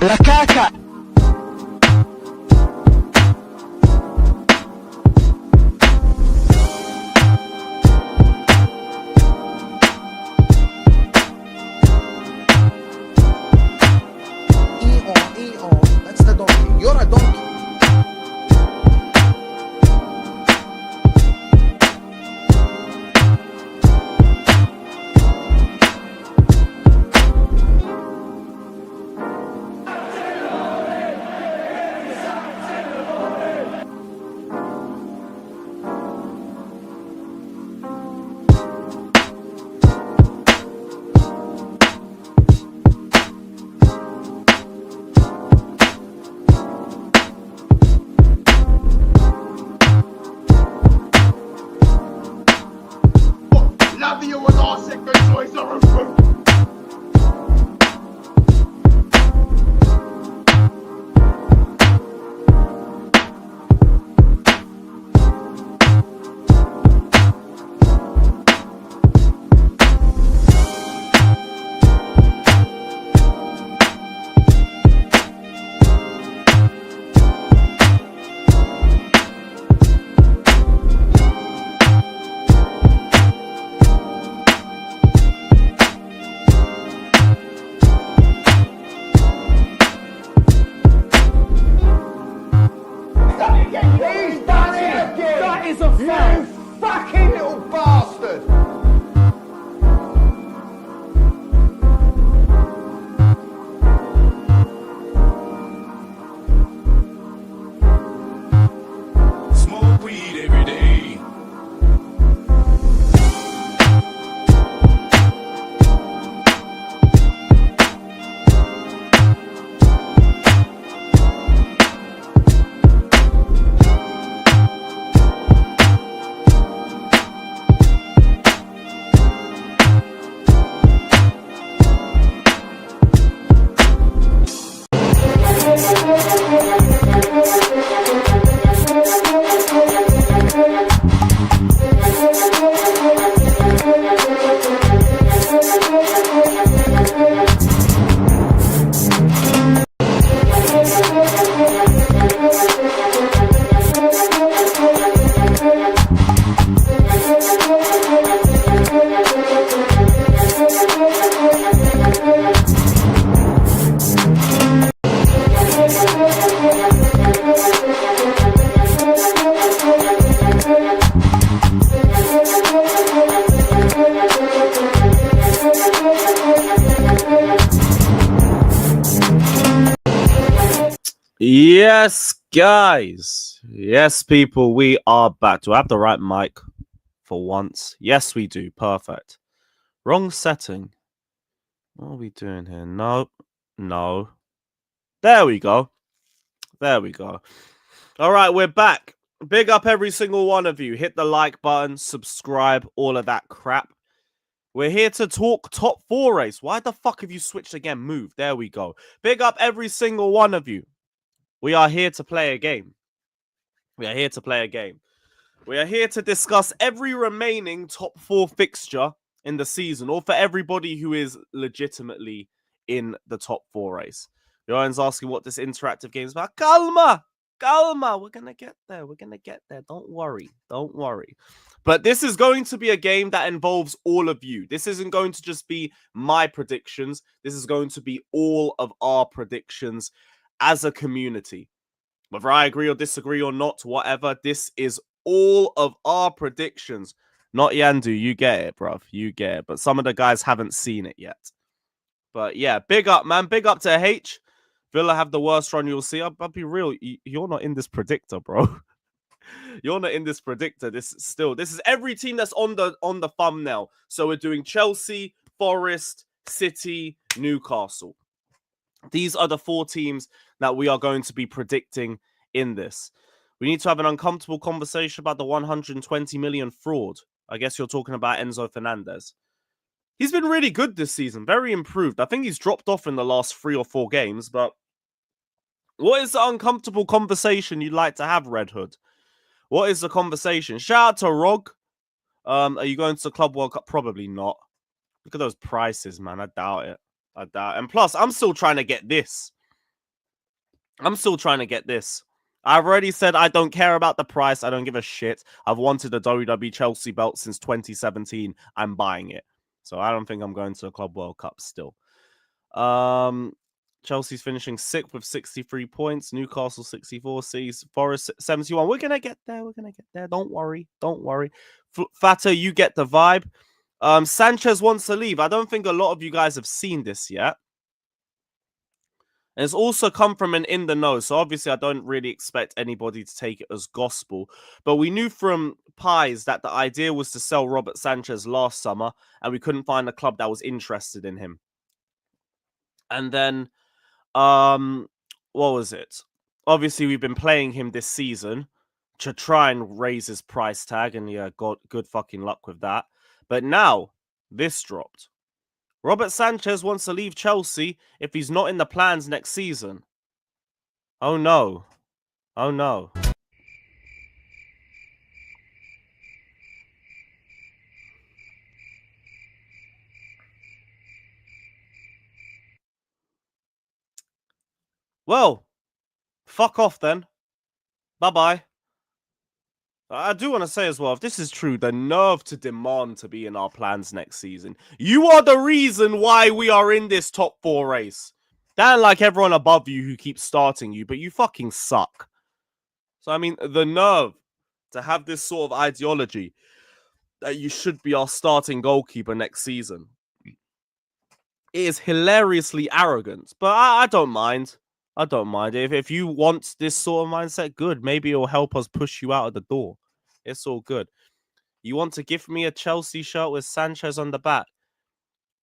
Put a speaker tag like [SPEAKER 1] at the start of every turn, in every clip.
[SPEAKER 1] La caca.
[SPEAKER 2] That's the donkey. You're a donkey.
[SPEAKER 3] Lavia was our second choice of recruit. He's done it again! That is a foul! You fucking little bastard!
[SPEAKER 4] Smoke weed every day.
[SPEAKER 5] Yes, guys. Yes, people, we are back. Do I have the right mic for once? Yes, we do. Perfect. Wrong setting. What are we doing here? No. There we go. There we go. All right, we're back. Big up every single one of you. Hit the like button, subscribe, all of that crap. We're here to talk top 4 race. Why the fuck have you switched again? Move. There we go. Big up every single one of you. We are here to play a game. We are here to play a game. We are here to discuss every remaining top 4 fixture in the season, or for everybody who is legitimately in the top 4 race. Johan's asking what this interactive game is about. Calma! We're going to get there. Don't worry. But this is going to be a game that involves all of you. This isn't going to just be my predictions. This is going to be all of our predictions as a community. Whether I agree or disagree or not, whatever, this is all of our predictions. Not Yandu, you get it, bruv. You get it. But some of the guys haven't seen it yet. But yeah, big up, man. Big up to H. Villa have the worst run you'll see. I'll be real. You're not in this predictor, bro. You're not in this predictor. This is every team that's on the thumbnail. So we're doing Chelsea, Forest, City, Newcastle. These are the 4 teams that we are going to be predicting in this. We need to have an uncomfortable conversation about the 120 million fraud. I guess you're talking about Enzo Fernandez. He's been really good this season, very improved. I think he's dropped off in the last 3 or 4 games, but what is the uncomfortable conversation you'd like to have, Red Hood? What is the conversation? Shout out to Rog. Are you going to the Club World Cup? Probably not. Look at those prices, man. I doubt it. And plus, I'm still trying to get this. I'm still trying to get this. I've already said I don't care about the price. I don't give a shit. I've wanted a WWE Chelsea belt since 2017. I'm buying it. So I don't think I'm going to the Club World Cup still. Chelsea's finishing 6th with 63 points. Newcastle 64. Sees Forest 71. We're gonna get there. We're gonna get there. Don't worry. Don't worry. Fata, you get the vibe. Sanchez wants to leave. I don't think a lot of you guys have seen this yet. And it's also come from an in the know. So obviously, I don't really expect anybody to take it as gospel. But we knew from Pies that the idea was to sell Robert Sanchez last summer, and we couldn't find a club that was interested in him. And then, what was it? Obviously, we've been playing him this season to try and raise his price tag, and yeah, got good fucking luck with that. But now, this dropped. Robert Sanchez wants to leave Chelsea if he's not in the plans next season. Oh no. Oh no. Well, fuck off then. Bye-bye. I do want to say as well, if this is true, the nerve to demand to be in our plans next season. You are the reason why we are in this top 4 race. Don't like everyone above you who keeps starting you, but you fucking suck. So, I mean, the nerve to have this sort of ideology that you should be our starting goalkeeper next season. It is hilariously arrogant, but I don't mind. I don't mind. If you want this sort of mindset, good. Maybe it'll help us push you out of the door. It's all good. You want to give me a Chelsea shirt with Sanchez on the back?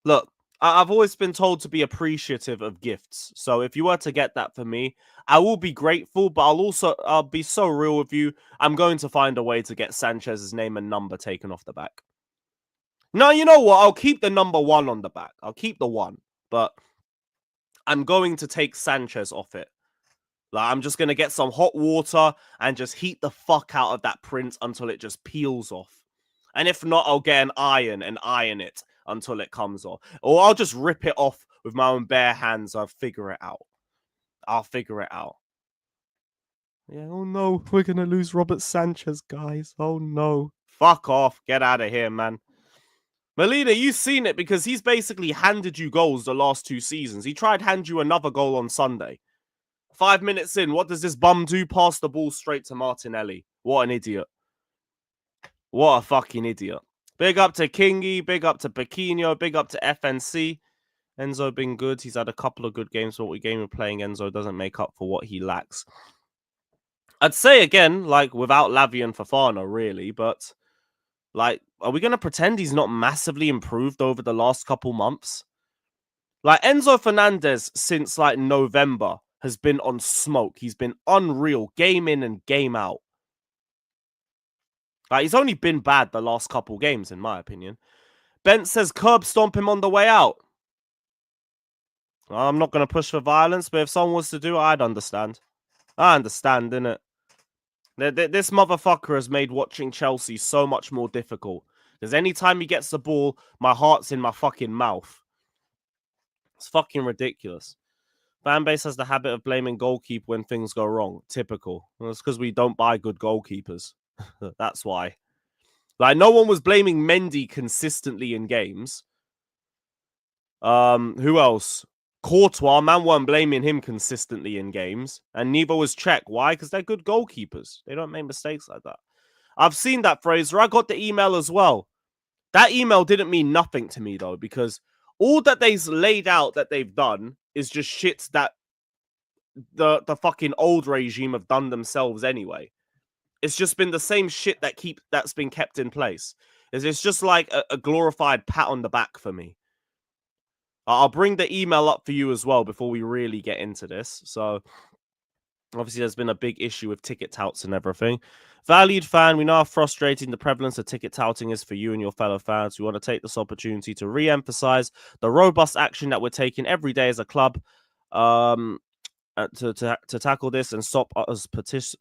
[SPEAKER 5] Look, I've always been told to be appreciative of gifts. So if you were to get that for me, I will be grateful, but I'll be so real with you. I'm going to find a way to get Sanchez's name and number taken off the back. No, you know what? I'll keep the number 1 on the back. I'll keep the 1, but I'm going to take Sanchez off it. Like, I'm just going to get some hot water and just heat the fuck out of that print until it just peels off. And if not, I'll get an iron and iron it until it comes off. Or I'll just rip it off with my own bare hands. I'll figure it out. Yeah, oh no, we're going to lose Robert Sanchez, guys. Oh no. Fuck off. Get out of here, man. Molina, you've seen it because he's basically handed you goals the last 2 seasons. He tried to hand you another goal on Sunday. 5 minutes in, what does this bum do? Pass the ball straight to Martinelli. What an idiot. What a fucking idiot. Big up to Kingy, big up to Pequeno, big up to FNC. Enzo been good. He's had a couple of good games. But what game we're playing, Enzo doesn't make up for what he lacks. I'd say again, like, without Lavia and Fofana, really, but like, are we going to pretend he's not massively improved over the last couple months? Like, Enzo Fernandez, since, like, November, has been on smoke. He's been unreal, game in and game out. Like, he's only been bad the last couple games, in my opinion. Bent says curb stomp him on the way out. I'm not going to push for violence, but if someone was to do it, I'd understand. I understand, innit? This motherfucker has made watching Chelsea so much more difficult. Because anytime he gets the ball, my heart's in my fucking mouth. It's fucking ridiculous. Fanbase has the habit of blaming goalkeeper when things go wrong. Typical. Well, it's because we don't buy good goalkeepers. That's why. Like, no one was blaming Mendy consistently in games. Who else? Courtois, man, weren't blaming him consistently in games. And neither was Czech. Why? Because they're good goalkeepers. They don't make mistakes like that. I've seen that, Fraser. I got the email as well. That email didn't mean nothing to me, though, because all that they've laid out that they've done is just shit that the fucking old regime have done themselves anyway. It's just been the same shit that's been kept in place. It's just like a glorified pat on the back for me. I'll bring the email up for you as well before we really get into this. So, obviously, there's been a big issue with ticket touts and everything. Valued fan, we know how frustrating the prevalence of ticket touting is for you and your fellow fans. We want to take this opportunity to re-emphasize the robust action that we're taking every day as a club to tackle this and stop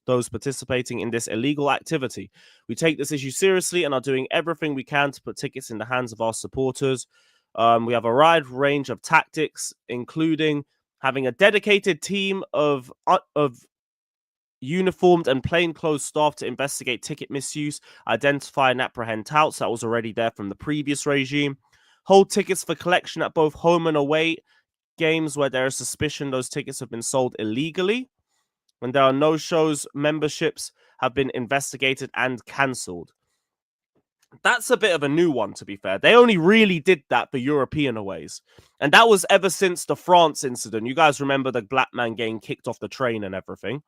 [SPEAKER 5] those participating in this illegal activity. We take this issue seriously and are doing everything we can to put tickets in the hands of our supporters. We have a wide range of tactics, including having a dedicated team of uniformed and plainclothes staff to investigate ticket misuse, identify and apprehend touts. That was already there from the previous regime. Hold tickets for collection at both home and away games where there is suspicion those tickets have been sold illegally. When there are no shows, memberships have been investigated and cancelled. That's a bit of a new one, to be fair. They only really did that for European aways. And that was ever since the France incident. You guys remember the black man getting kicked off the train and everything.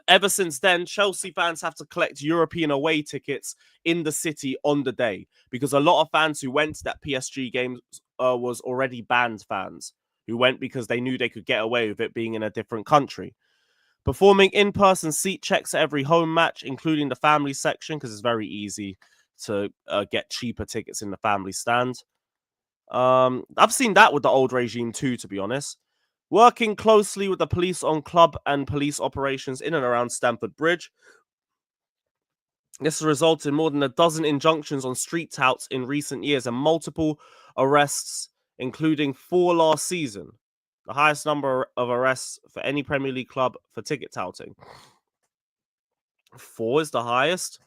[SPEAKER 5] Ever since then, Chelsea fans have to collect European away tickets in the city on the day because a lot of fans who went to that PSG game was already banned fans who went because they knew they could get away with it being in a different country. Performing in-person seat checks at every home match, including the family section, because it's very easy to get cheaper tickets in the family stand. I've seen that with the old regime too, to be honest. Working closely with the police on club and police operations in and around Stamford Bridge. This has resulted in more than a dozen injunctions on street touts in recent years and multiple arrests, including 4 last season. The highest number of arrests for any Premier League club for ticket touting. 4 is the highest.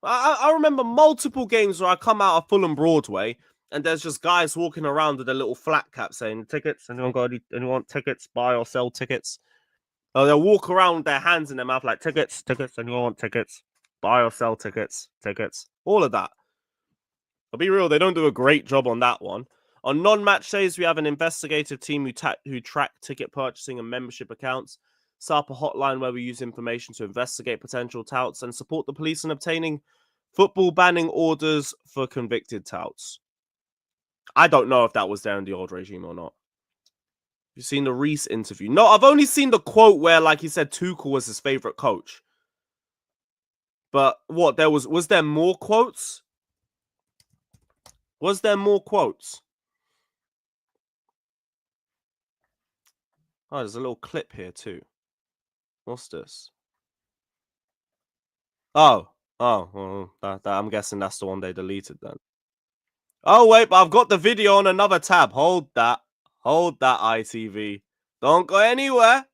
[SPEAKER 5] I remember multiple games where I come out of Fulham Broadway and there's just guys walking around with a little flat cap saying, tickets? Anyone want tickets? Buy or sell tickets? They'll walk around with their hands in their mouth like, tickets? Anyone want tickets? Buy or sell tickets? All of that. I'll be real, they don't do a great job on that one. On non-match days, we have an investigative team who track ticket purchasing and membership accounts, set up a hotline where we use information to investigate potential touts and support the police in obtaining football banning orders for convicted touts. I don't know if that was there in the old regime or not. You've seen the Reece interview? No, I've only seen the quote where, like he said, Tuchel was his favorite coach. But what, was there more quotes? Was there more quotes? Oh, there's a little clip here too. What's this? Oh, well, I'm guessing that's the one they deleted then. Oh, wait, but I've got the video on another tab. Hold that, ITV. Don't go anywhere.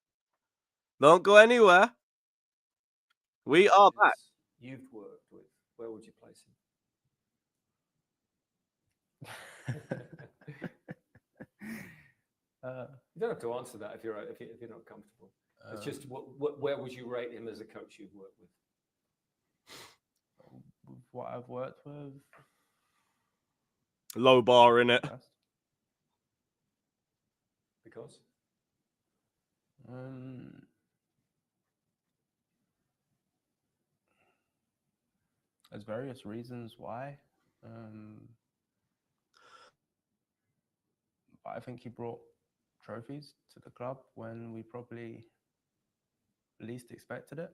[SPEAKER 5] We are back.
[SPEAKER 3] You've worked with, where would you place him? You don't have to answer that if you're not comfortable. It's just where would you rate him as a coach you've worked with?
[SPEAKER 1] What I've worked with,
[SPEAKER 5] Low bar in it.
[SPEAKER 3] Because
[SPEAKER 1] there's various reasons why. But I think he brought trophies to the club when we probably least expected it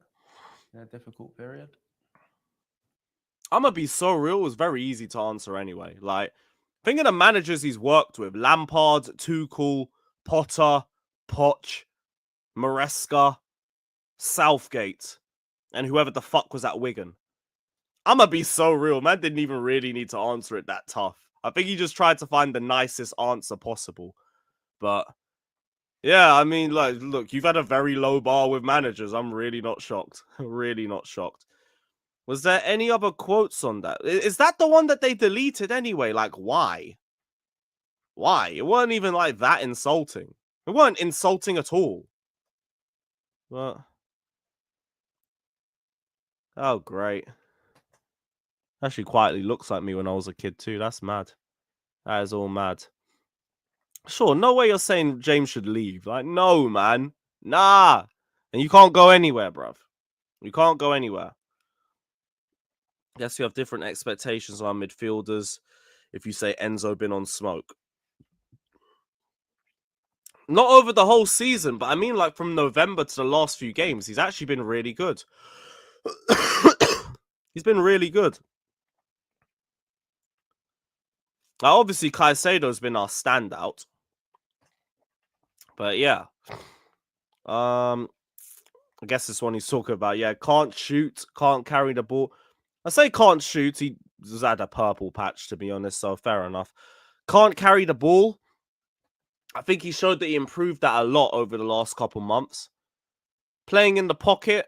[SPEAKER 1] in a difficult period.
[SPEAKER 5] I'm gonna be so real. It was very easy to answer anyway. Like, think of the managers he's worked with: Lampard, Tuchel, Potter, Poch, Maresca, Southgate, and whoever the fuck was at Wigan. I'm gonna be so real. Man didn't even really need to answer it that tough. I think he just tried to find the nicest answer possible. But yeah, I mean, like, look, you've had a very low bar with managers. I'm really not shocked. Really not shocked. Was there any other quotes on that? Is that the one that they deleted anyway? Like, why? Why? It weren't even like that insulting. It weren't insulting at all. But oh, great. Actually, quietly looks like me when I was a kid too. That's mad. That is all mad. Sure, no way you're saying James should leave. Like, no, man. Nah. And you can't go anywhere, bruv. You can't go anywhere. Guess you have different expectations on midfielders if you say Enzo been on smoke. Not over the whole season, but I mean like from November to the last few games, he's actually been really good. He's been really good. Now, obviously, Caicedo's been our standout. But yeah. I guess this one he's talking about. Yeah, can't shoot, can't carry the ball. I say can't shoot. He just had a purple patch, to be honest, so fair enough. Can't carry the ball. I think he showed that he improved that a lot over the last couple months. Playing in the pocket,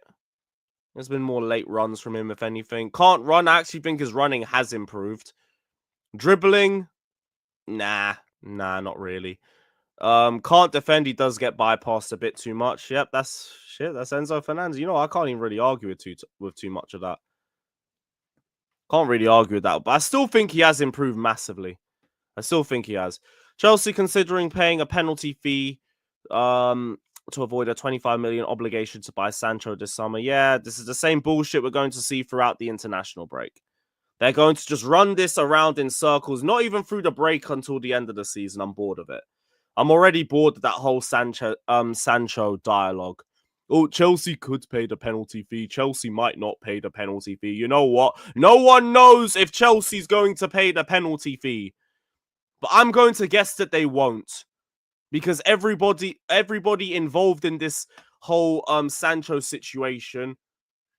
[SPEAKER 5] there's been more late runs from him, if anything. Can't run. I actually think his running has improved. Dribbling, nah, not really. Can't defend. He does get bypassed a bit too much. Yep, that's Enzo Fernandez. You know, I can't even really argue with too much of that. Can't really argue with that. But I still think he has improved massively. I still think he has. Chelsea considering paying a penalty fee to avoid a 25 million obligation to buy Sancho this summer. Yeah, this is the same bullshit we're going to see throughout the international break. They're going to just run this around in circles, not even through the break until the end of the season. I'm bored of it. I'm already bored of that whole Sancho dialogue. Oh, Chelsea could pay the penalty fee. Chelsea might not pay the penalty fee. You know what? No one knows if Chelsea's going to pay the penalty fee. But I'm going to guess that they won't. Because everybody involved in this whole Sancho situation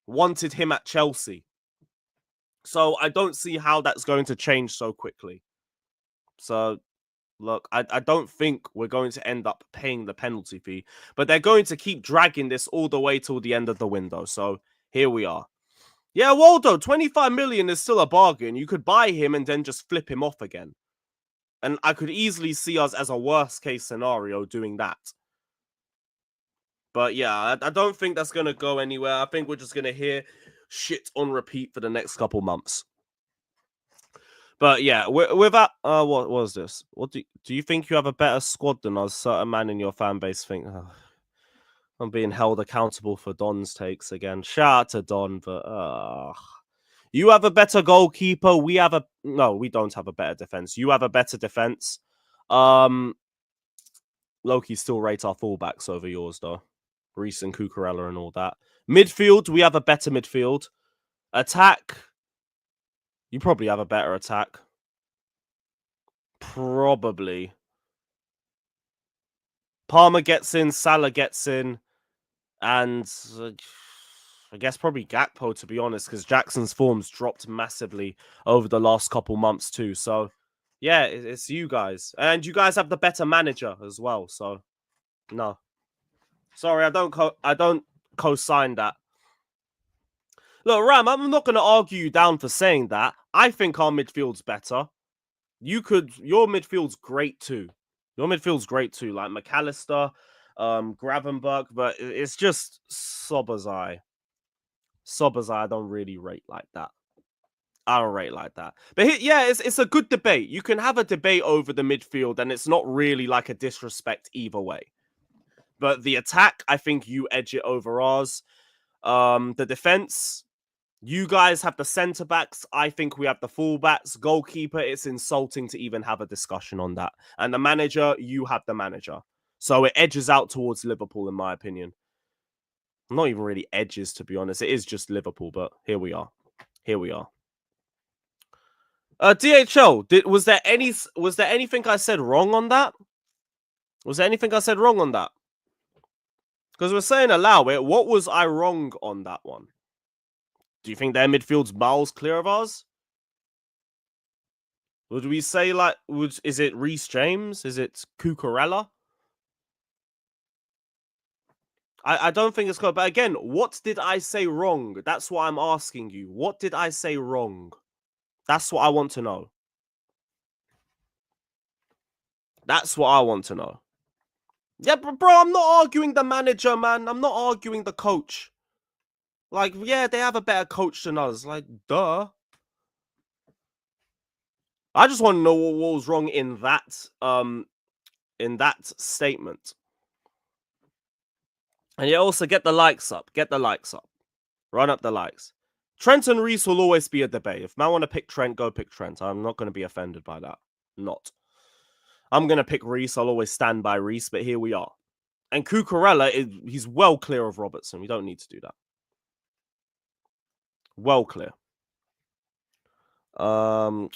[SPEAKER 5] wanted him at Chelsea. So I don't see how that's going to change so quickly. So, look, I don't think we're going to end up paying the penalty fee. But they're going to keep dragging this all the way till the end of the window. So, here we are. Yeah, Waldo, 25 million is still a bargain. You could buy him and then just flip him off again. And I could easily see us as a worst case scenario doing that. But yeah, I don't think that's going to go anywhere. I think we're just going to hear shit on repeat for the next couple months. But yeah, with that, what was this? What do you think you have a better squad than us? Certain man in your fan base think, I'm being held accountable for Don's takes again. Shout out to Don, but you have a better goalkeeper. We don't have a better defense. You have a better defense. Loki still rates our fullbacks over yours, though. Reece and Cucurella and all that. Midfield, we have a better midfield. Attack, you probably have a better attack. Probably. Palmer gets in, Salah gets in, and I guess probably Gakpo, to be honest, because Jackson's form's dropped massively over the last couple months too. So, yeah, it's you guys. And you guys have the better manager as well. So, no. Sorry, I don't co-sign that. Look, Ram, I'm not going to argue you down for saying that. I think our midfield's better. Your midfield's great too. Your midfield's great too, like McAllister, Gravenberch, but it's just Szoboszlai. I don't really rate like that. I don't rate like that. But it's a good debate. You can have a debate over the midfield, and it's not really like a disrespect either way. But the attack, I think you edge it over ours. The defense, you guys have the centre backs. I think we have the fullbacks. Goalkeeper, it's insulting to even have a discussion on that. And the manager, you have the manager. So it edges out towards Liverpool, in my opinion. Not even really edges, to be honest. It is just Liverpool, but here we are. DHL, was there anything I said wrong on that? Because we're saying allow it. What was I wrong on that one? Do you think their midfield's miles clear of ours? Would we say is it Reece James? Is it Cucurella? I don't think it's good. But again, what did I say wrong? That's what I'm asking you. What did I say wrong? That's what I want to know. Yeah, bro, I'm not arguing the manager, man. I'm not arguing the coach. Like, yeah, they have a better coach than us. Like, duh. I just want to know what was wrong in that statement. And yeah, also get the likes up. Run up the likes. Trent and Reece will always be a debate. If man want to pick Trent, go pick Trent. I'm not going to be offended by that. Not. I'm going to pick Reece. I'll always stand by Reece, but here we are. And Cucurella, he's well clear of Robertson. We don't need to do that. Well clear. What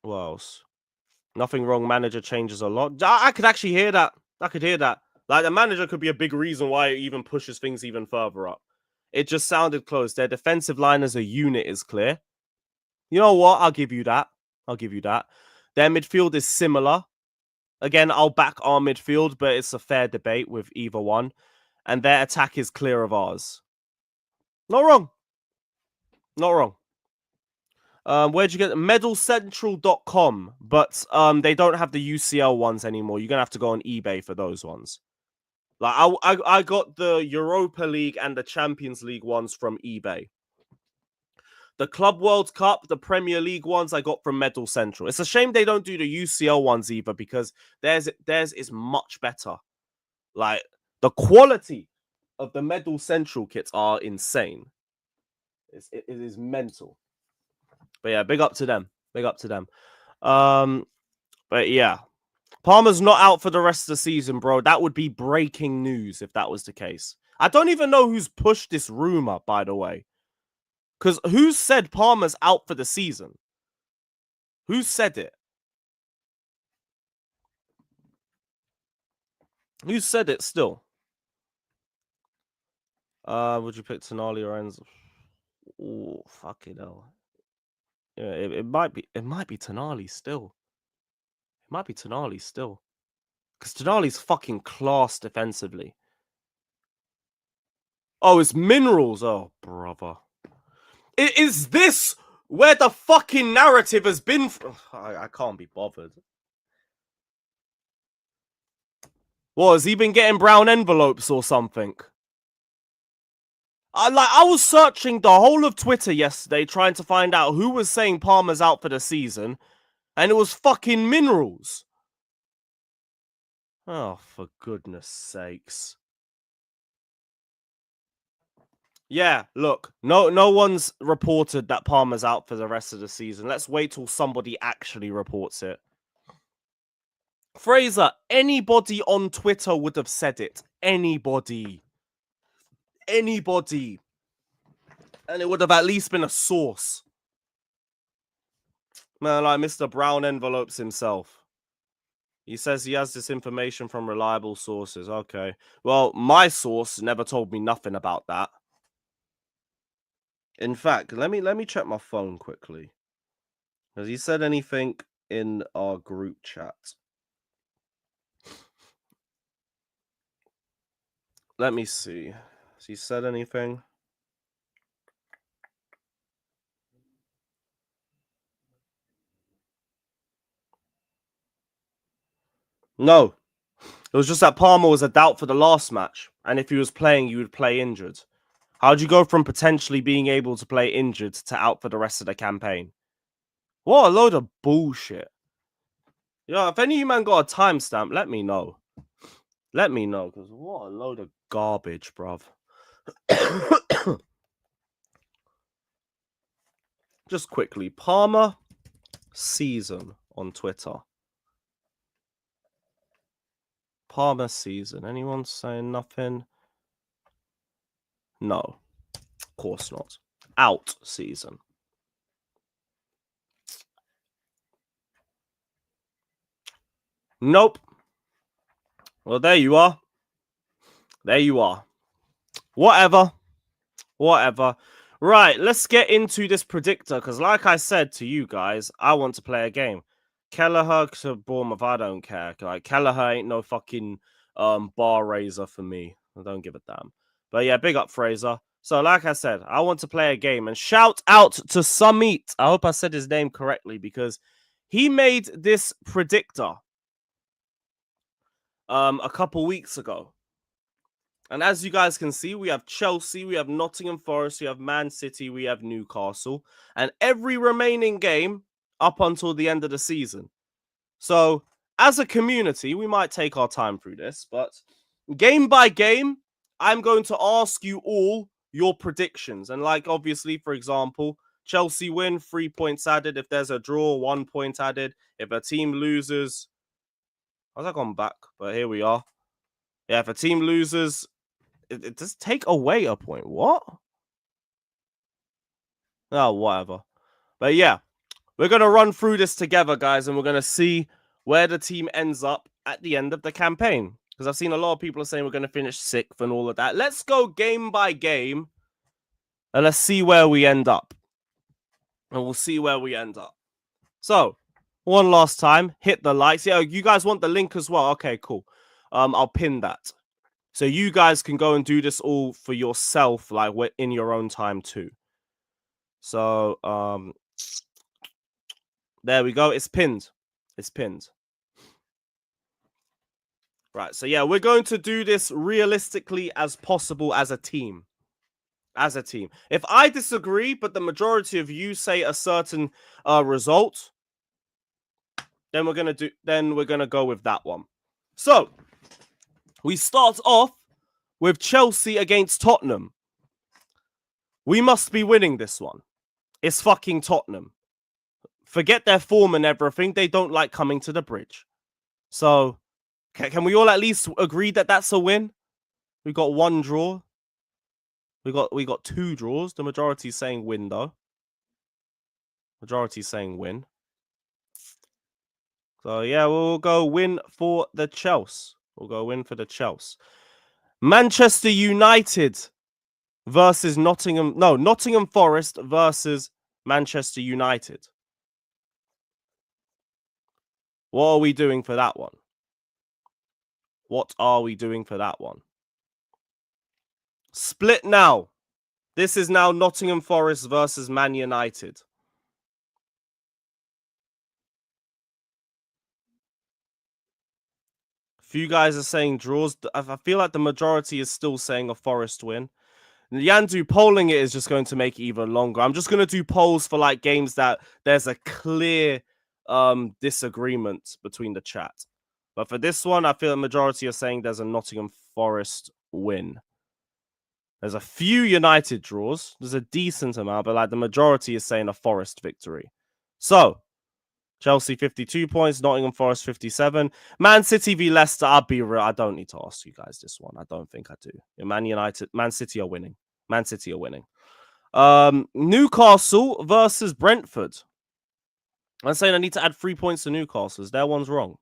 [SPEAKER 5] else? Nothing wrong. Manager changes a lot. I could actually hear that. Like, the manager could be a big reason why it even pushes things even further up. It just sounded close. Their defensive line as a unit is clear. You know what? I'll give you that. Their midfield is similar. Again, I'll back our midfield, but it's a fair debate with either one. And their attack is clear of ours. Not wrong. Not wrong. Where'd you get medalcentral.com, but they don't have the UCL ones anymore. You're gonna have to go on eBay for those ones. Like I got the Europa League and the Champions League ones from eBay. The Club World Cup, the Premier League ones I got from Medal Central. It's a shame they don't do the UCL ones either, because theirs is much better. Like, the quality of the Medal Central kits are insane. It is mental. But yeah, big up to them. Big up to them. But yeah. Palmer's not out for the rest of the season, bro. That would be breaking news if that was the case. I don't even know who's pushed this rumor, by the way. Because who said Palmer's out for the season? Who said it? Who said it still? Would you pick Tonali or Enzo? Oh, fucking hell. Yeah, it might be Tonali still. It might be Tonali still. Because Tonali's fucking class defensively. Oh, it's Minerals. Oh, brother. Is this where the fucking narrative has been? I can't be bothered. What, has he been getting brown envelopes or something? I was searching the whole of Twitter yesterday trying to find out who was saying Palmer's out for the season, and it was fucking Minerals. Oh, for goodness sakes. Yeah, look, no one's reported that Palmer's out for the rest of the season. Let's wait till somebody actually reports it. Fraser, anybody on Twitter would have said it. Anybody. Anybody. And it would have at least been a source. Man, like Mr. Brown Envelopes himself. He says he has this information from reliable sources. Okay. Well, my source never told me nothing about that. In fact, let me check my phone quickly. Has he said anything in our group chat? Let me see. Has he said anything? No. It was just that Palmer was a doubt for the last match. And if he was playing, you would play injured. How'd you go from potentially being able to play injured to out for the rest of the campaign? What a load of bullshit. Yeah, if any of you man got a timestamp, let me know. Let me know, because what a load of garbage, bruv. Just quickly, Palmer season on Twitter. Palmer season. Anyone saying nothing? No, of course not. Out season. Nope. Well, there you are. There you are. Whatever. Whatever. Right, let's get into this predictor, because like I said to you guys, I want to play a game. Kelleher to Bournemouth, I don't care. Like, Kelleher ain't no fucking bar raiser for me. I don't give a damn. But yeah, big up Fraser. So like I said, I want to play a game. And shout out to Summit. I hope I said his name correctly, because he made this predictor a couple weeks ago. And as you guys can see, we have Chelsea, we have Nottingham Forest, we have Man City, we have Newcastle, and every remaining game up until the end of the season. So, as a community, we might take our time through this, but game by game, I'm going to ask you all your predictions. And like, obviously, for example, Chelsea win, 3 points added. If there's a draw, 1 point added. If a team loses... How's that gone back? But here we are. Yeah, if a team loses... It does take away a point. What? Oh, whatever. But yeah, we're going to run through this together, guys, and we're going to see where the team ends up at the end of the campaign. Because I've seen a lot of people are saying we're going to finish 6th and all of that. Let's go game by game, and let's see where we end up. And we'll see where we end up. So, one last time. Hit the likes. Yeah, you guys want the link as well? Okay, cool. I'll pin that. So you guys can go and do this all for yourself, like in your own time too. So there we go. It's pinned. It's pinned. Right. So yeah, we're going to do this realistically as possible as a team. As a team. If I disagree, but the majority of you say a certain result, then we're gonna go with that one. So we start off with Chelsea against Tottenham. We must be winning this one. It's fucking Tottenham. Forget their form and everything. They don't like coming to the bridge. So can we all at least agree that that's a win? We got one draw. We got two draws. The majority is saying win though. Majority is saying win. So yeah, we'll go win for the Chelsea. We'll go win for the Chelsea. Manchester United versus Nottingham Forest versus Manchester United. What are we doing for that one? What are we doing for that one? Split now. This is now Nottingham Forest versus Man United. A few guys are saying draws. I feel like the majority is still saying a Forest win. Yandu, polling it is just going to make it even longer. I'm just going to do polls for like games that there's a clear disagreement between the chat. But for this one, I feel the majority are saying there's a Nottingham Forest win. There's a few United draws. There's a decent amount, but like the majority is saying a Forest victory. So, Chelsea 52 points, Nottingham Forest 57. Man City v Leicester, I'll be real. I don't need to ask you guys this one. I don't think I do. Man City are winning. Man City are winning. Newcastle versus Brentford. I'm saying I need to add 3 points to Newcastle's. Their one's wrong.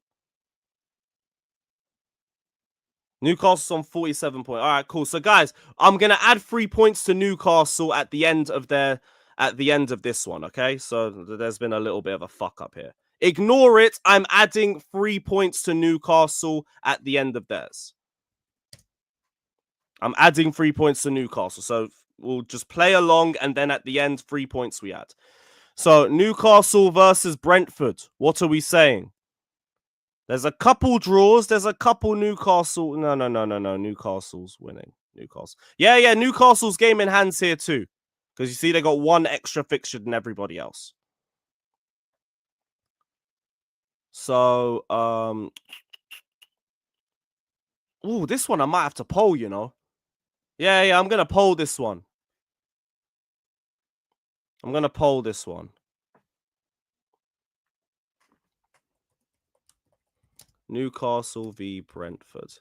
[SPEAKER 5] Newcastle's on 47 points. All right, cool. So guys, I'm gonna add 3 points to Newcastle at the end of this one. Okay, so there's been a little bit of a fuck up here. Ignore it. I'm adding 3 points to Newcastle at the end of theirs. I'm adding 3 points to Newcastle. So we'll just play along, and then at the end, 3 points we add. So Newcastle versus Brentford. What are we saying? There's a couple draws. There's a couple Newcastle. No. Newcastle's winning. Newcastle. Yeah. Newcastle's game in hands here too. Because you see, they got one extra fixture than everybody else. So, ooh, this one I might have to poll, you know. Yeah, I'm going to poll this one. I'm going to poll this one. Newcastle v Brentford.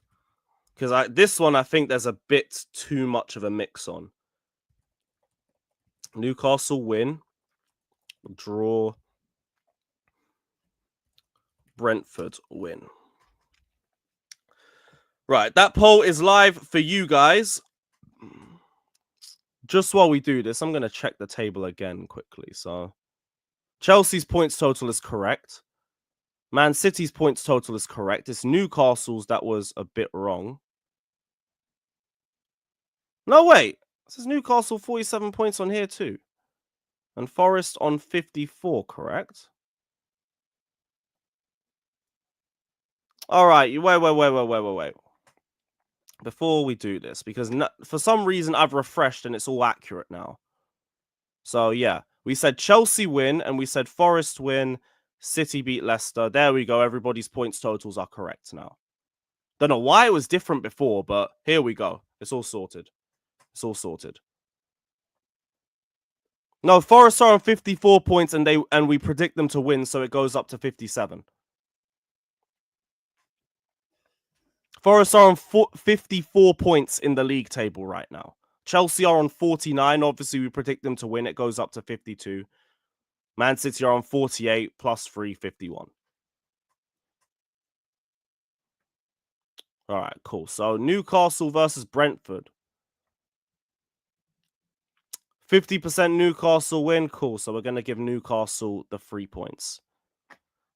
[SPEAKER 5] Because this one, I think there's a bit too much of a mix on. Newcastle win. Draw. Brentford win. Right, that poll is live for you guys. Just while we do this, I'm going to check the table again quickly. So, Chelsea's points total is correct. Man City's points total is correct. It's Newcastle's that was a bit wrong. No, wait. It says Newcastle 47 points on here too. And Forest on 54, correct? All right. Wait. Before we do this, because for some reason I've refreshed and it's all accurate now. So, yeah. We said Chelsea win and we said Forest win. City beat Leicester. There we go. Everybody's points totals are correct now. Don't know why it was different before, but here we go. It's all sorted. It's all sorted. No, Forest are on 54 points and we predict them to win, so it goes up to 57. Forest are on 54 points in the league table right now. Chelsea are on 49. Obviously, we predict them to win. It goes up to 52. Man City are on 48 plus 3, 51. All right, cool. So Newcastle versus Brentford. 50% Newcastle win. Cool. So we're going to give Newcastle the 3 points.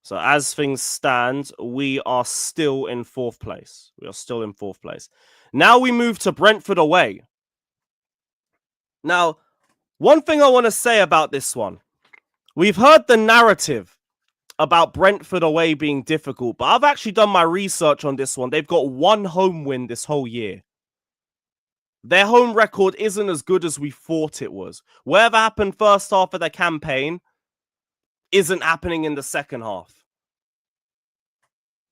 [SPEAKER 5] So as things stand, we are still in 4th place. Now we move to Brentford away. Now, one thing I want to say about this one. We've heard the narrative about Brentford away being difficult, but I've actually done my research on this one. They've got 1 home win this whole year. Their home record isn't as good as we thought it was. Whatever happened first half of the campaign isn't happening in the second half.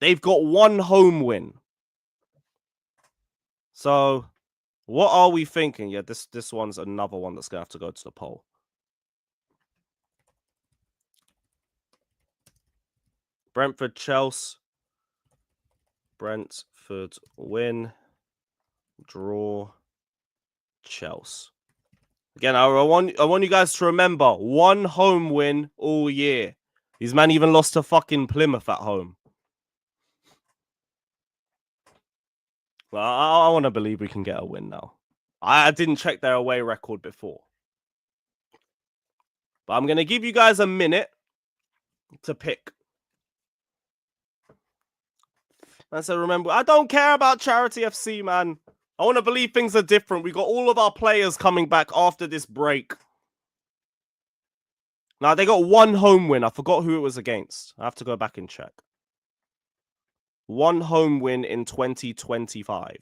[SPEAKER 5] They've got 1 home win. So, what are we thinking? Yeah, this one's another one that's going to have to go to the poll. Brentford, Chelsea. Brentford win. Draw. Chelsea. Again, I want you guys to remember 1 home win all year. These man even lost to fucking Plymouth at home. Well, I want to believe we can get a win now. I didn't check their away record before. But I'm going to give you guys a minute to pick. I said, remember, I don't care about Charity FC, man. I want to believe things are different. We got all of our players coming back after this break. Now, they got 1 home win. I forgot who it was against. I have to go back and check. 1 home win in 2025.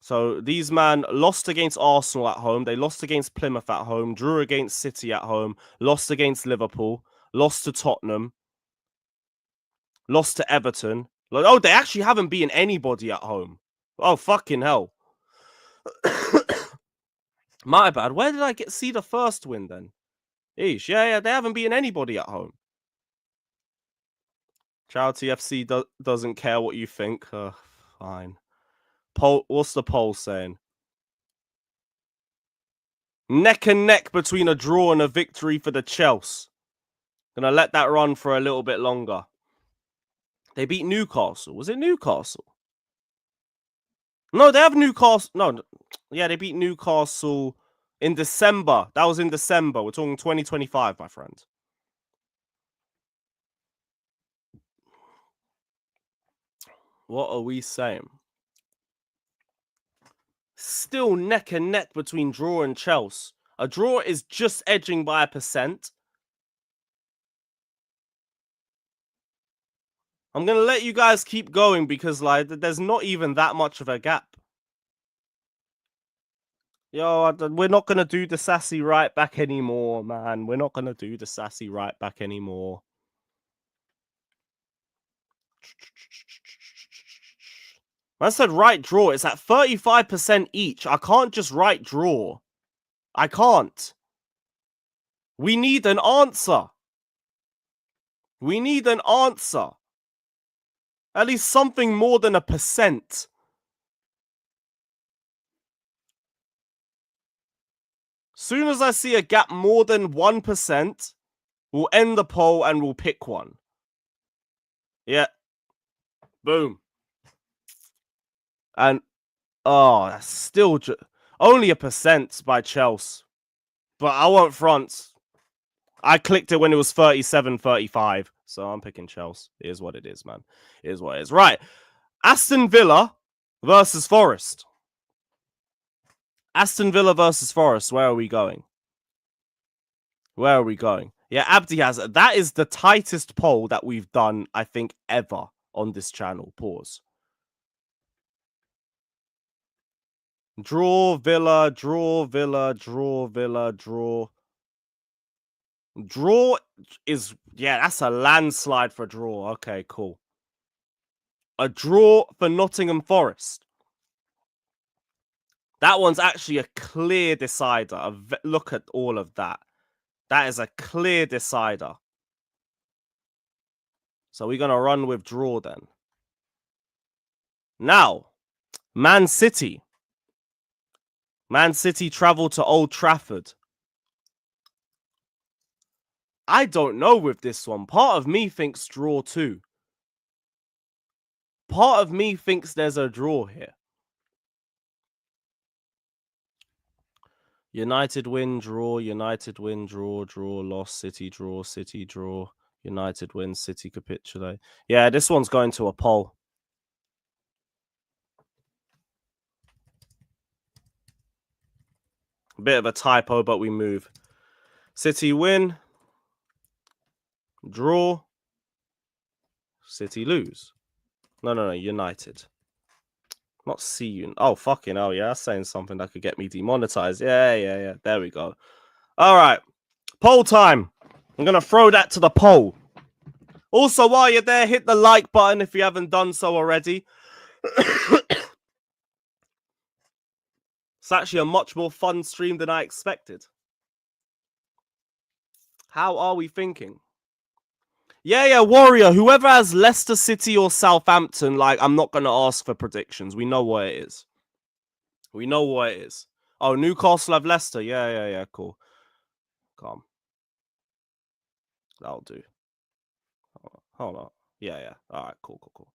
[SPEAKER 5] So these man lost against Arsenal at home. They lost against Plymouth at home. Drew against City at home. Lost against Liverpool. Lost to Tottenham. Lost to Everton. Oh, they actually haven't beaten anybody at home. Oh, fucking hell. My bad. Where did I see the first win then? Eesh. Yeah, they haven't beaten anybody at home. Charity FC doesn't care what you think. Fine. What's the poll saying? Neck and neck between a draw and a victory for the Chelsea. Gonna let that run for a little bit longer. They beat Newcastle. Was it Newcastle? No, they have Newcastle. No, yeah, they beat Newcastle in December. That was in December. We're talking 2025, my friend. What are we saying? Still neck and neck between draw and Chelsea. A draw is just edging by 1%. I'm going to let you guys keep going because, like, there's not even that much of a gap. Yo, we're not going to do the sassy right back anymore, man. We're not going to do the sassy right back anymore. I said right draw. It's at 35% each. I can't just right draw. I can't. We need an answer. We need an answer. At least something more than 1%. Soon as I see a gap more than 1%, we'll end the poll and we'll pick one. Yeah. Boom. And, oh, that's still only 1% by Chelsea. But I want front. I clicked it when it was 37-35. So I'm picking Chelsea. It is what it is, man. It is what it is. Right. Aston Villa versus Forest. Aston Villa versus Forest. Where are we going? Where are we going? Yeah, Abdi has it. That is the tightest poll that we've done, I think, ever on this channel. Pause. Draw, Villa, draw, Villa, draw, Villa, draw. Draw is, yeah, that's a landslide for draw. Okay, cool. A draw for Nottingham Forest. That one's actually a clear decider. Look at all of that. That is a clear decider. So we're going to run with draw then. Now, Man City. Man City travel to Old Trafford. I don't know with this one. Part of me thinks draw too. Part of me thinks there's a draw here. United win, draw, United win, draw, loss, City draw, United win, City capitulate. Yeah, this one's going to a poll. A bit of a typo, but we move. City win, draw, City lose. No, United. Not see you. Oh, fucking hell, yeah, that's saying something that could get me demonetized. Yeah. There we go. All right. Poll time. I'm going to throw that to the poll. Also, while you're there, hit the like button if you haven't done so already. It's actually a much more fun stream than I expected. How are we thinking? Yeah, Warrior. Whoever has Leicester City or Southampton, like, I'm not going to ask for predictions. We know what it is. Oh, Newcastle have Leicester. Yeah, cool. Calm. That'll do. Hold on. Yeah. All right, cool.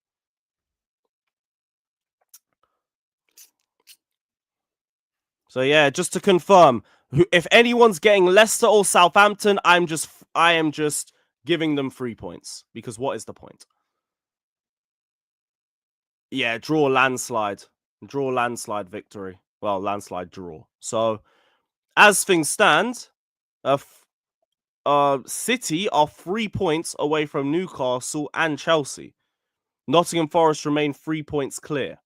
[SPEAKER 5] So yeah, just to confirm, if anyone's getting Leicester or Southampton, I am just giving them 3 points, because what is the point? Yeah, draw landslide victory. Well, landslide draw. So as things stand, City are 3 points away from Newcastle and Chelsea. Nottingham Forest remain 3 points clear.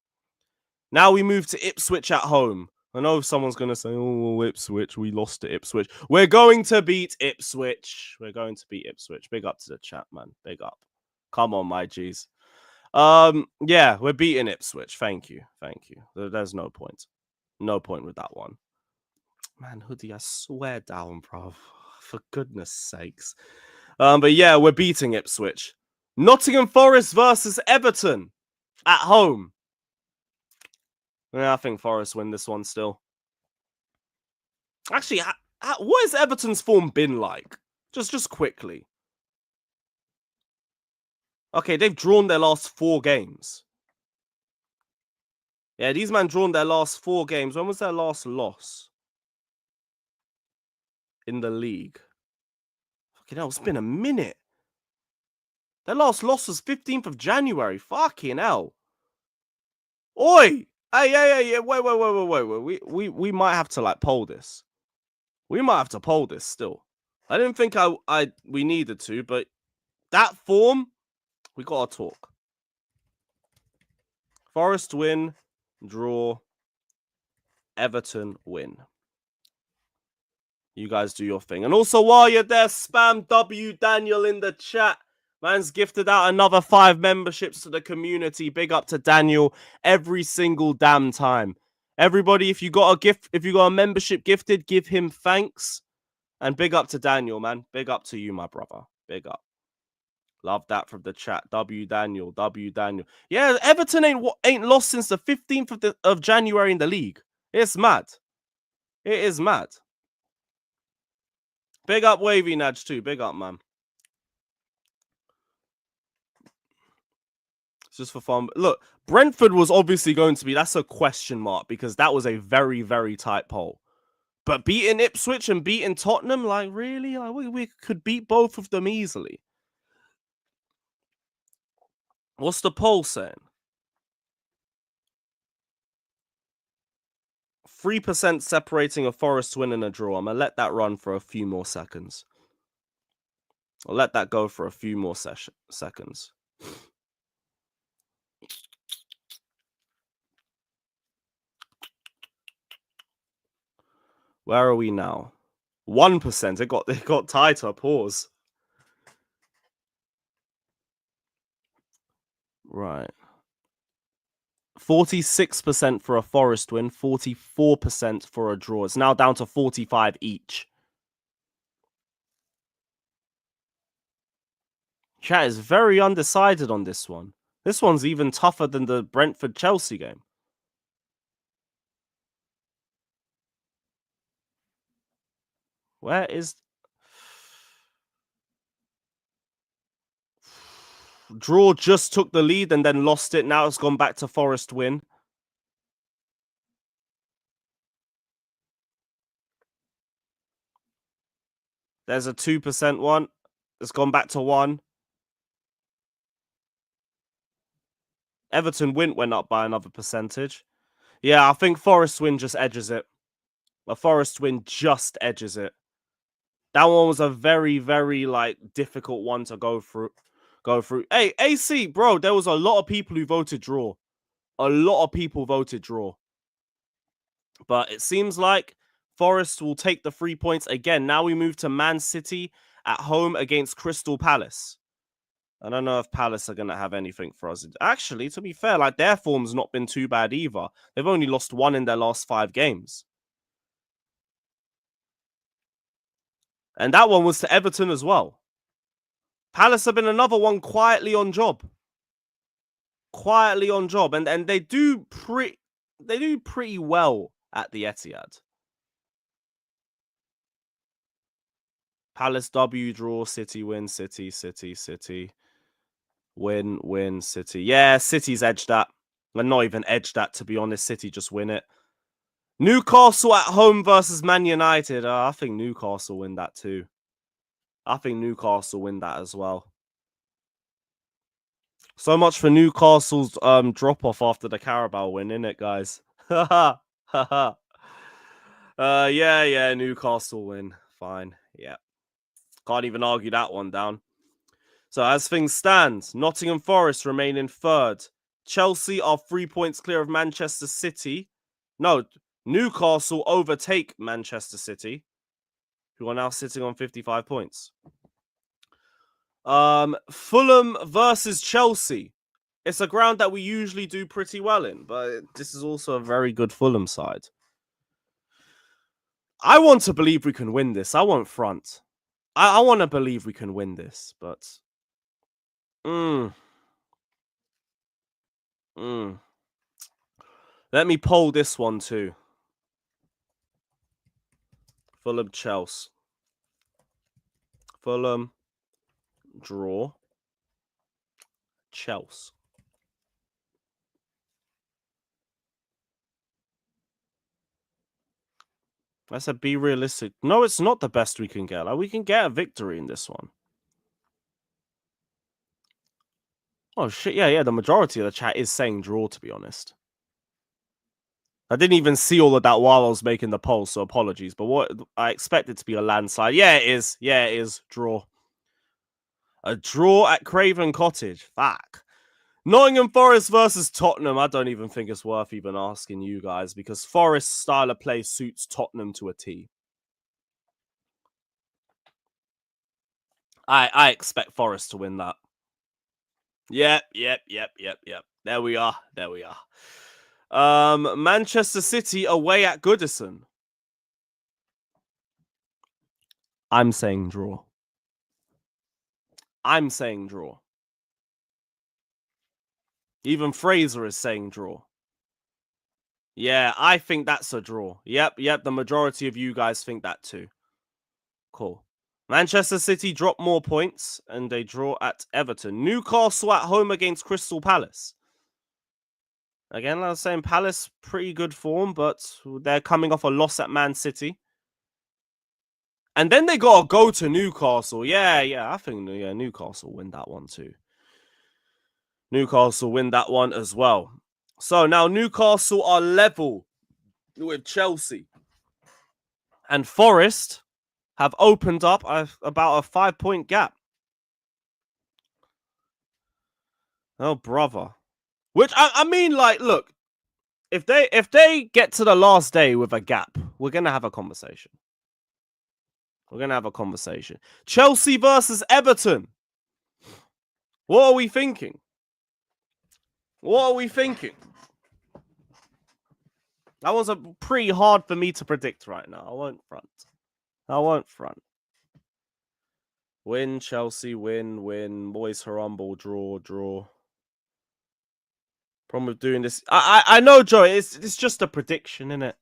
[SPEAKER 5] Now we move to Ipswich at home. I know someone's going to say, oh, Ipswich, we lost to Ipswich. We're going to beat Ipswich. Big up to the chat, man. Big up. Come on, my G's. Yeah, we're beating Ipswich. Thank you. There's no point. No point with that one. Man, Hoodie, I swear down, bro. For goodness sakes. But yeah, we're beating Ipswich. Nottingham Forest versus Everton at home. Yeah, I think Forest win this one still. Actually, what has Everton's form been like? Just quickly. Okay, they've drawn their last 4 games. Yeah, these men drawn their last 4 games. When was their last loss? In the league. Fucking hell, it's been a minute. Their last loss was 15th of January. Fucking hell. Oi! Hey, yeah. Wait. We might have to like poll this. We might have to poll this still. I didn't think we needed to, but that form, we gotta talk. Forest win, draw, Everton win. You guys do your thing. And also, while you're there, spam W Daniel in the chat. Man's gifted out another 5 memberships to the community. Big up to Daniel every single damn time. Everybody, if you got a membership gifted, give him thanks. And big up to Daniel, man. Big up to you, my brother. Big up. Love that from the chat. W Daniel. Yeah, Everton ain't lost since the 15th of January in the league. It's mad. It is mad. Big up Wavy Nudge too. Big up, man. It's just for fun. Look, Brentford was obviously going to be, that's a question mark, because that was a very, very tight poll. But beating Ipswich and beating Tottenham, like, really? Like, we could beat both of them easily. What's the poll saying? 3% separating a Forest win and a draw. I'm going to let that run for a few more seconds. I'll let that go for a few more seconds. Where are we now? 1%. It got tighter. Pause. Right. 46% for a Forest win, 44% for a draw. It's now down to 45 each. Chat is very undecided on this one. This one's even tougher than the Brentford-Chelsea game. Where is... Draw just took the lead and then lost it. Now it's gone back to Forest win. There's a 2% one. It's gone back to 1. Everton went up by another percentage. Yeah, I think Forest win just edges it. A Forest win just edges it. That one was a very, very difficult one to go through. Hey, AC, bro, there was a lot of people who voted draw. A lot of people voted draw. But it seems like Forest will take the 3 points again. Now we move to Man City at home against Crystal Palace. I don't know if Palace are going to have anything for us. Actually, to be fair, their form's not been too bad either. They've only lost 1 in their last 5 games. And that one was to Everton as well. Palace have been another one quietly on job. Quietly on job. And they do pretty well at the Etihad. Palace W draw, City win, City. Win, City. Yeah, City's edged that. Well, not even edged that, to be honest. City just win it. Newcastle at home versus Man United. I think Newcastle win that too. I think Newcastle win that as well. So much for Newcastle's drop-off after the Carabao win, innit, guys? Yeah, Newcastle win. Fine, yeah. Can't even argue that one down. So as things stand, Nottingham Forest remain in 3rd. Chelsea are 3 points clear of Manchester City. No, Newcastle overtake Manchester City, who are now sitting on 55 points. Fulham versus Chelsea. It's a ground that we usually do pretty well in, but this is also a very good Fulham side. I want to believe we can win this. I won't front. I want to believe we can win this, but... Let me poll this one too. Fulham, Chelsea. Fulham, draw. Chelsea. I said be realistic. No, it's not the best we can get. We can get a victory in this one. Oh, shit. Yeah. The majority of the chat is saying draw, to be honest. I didn't even see all of that while I was making the poll, so apologies. But what I expect it to be a landslide. Yeah, it is. Yeah, it is. Draw. A draw at Craven Cottage. Fuck. Nottingham Forest versus Tottenham. I don't even think it's worth even asking you guys because Forest's style of play suits Tottenham to a T. I expect Forest to win that. Yep. There we are. Manchester City away at Goodison. I'm saying draw. Even Fraser is saying draw. Yeah, I think that's a draw. Yep. The majority of you guys think that too. Cool. Manchester City drop more points and they draw at Everton. Newcastle at home against Crystal Palace. Again, I was saying Palace, pretty good form, but they're coming off a loss at Man City. And then they got to go to Newcastle. Yeah, I think Newcastle win that one too. Newcastle win that one as well. So now Newcastle are level with Chelsea. And Forest have opened up about a 5-point gap. Oh, brother. Which, I mean, look, if they get to the last day with a gap, we're going to have a conversation. Chelsea versus Everton. What are we thinking? That was pretty hard for me to predict right now. I won't front. Win, Chelsea, win. Boys Harumble, draw. Problem with doing this, I know, Joe. It's just a prediction, isn't it?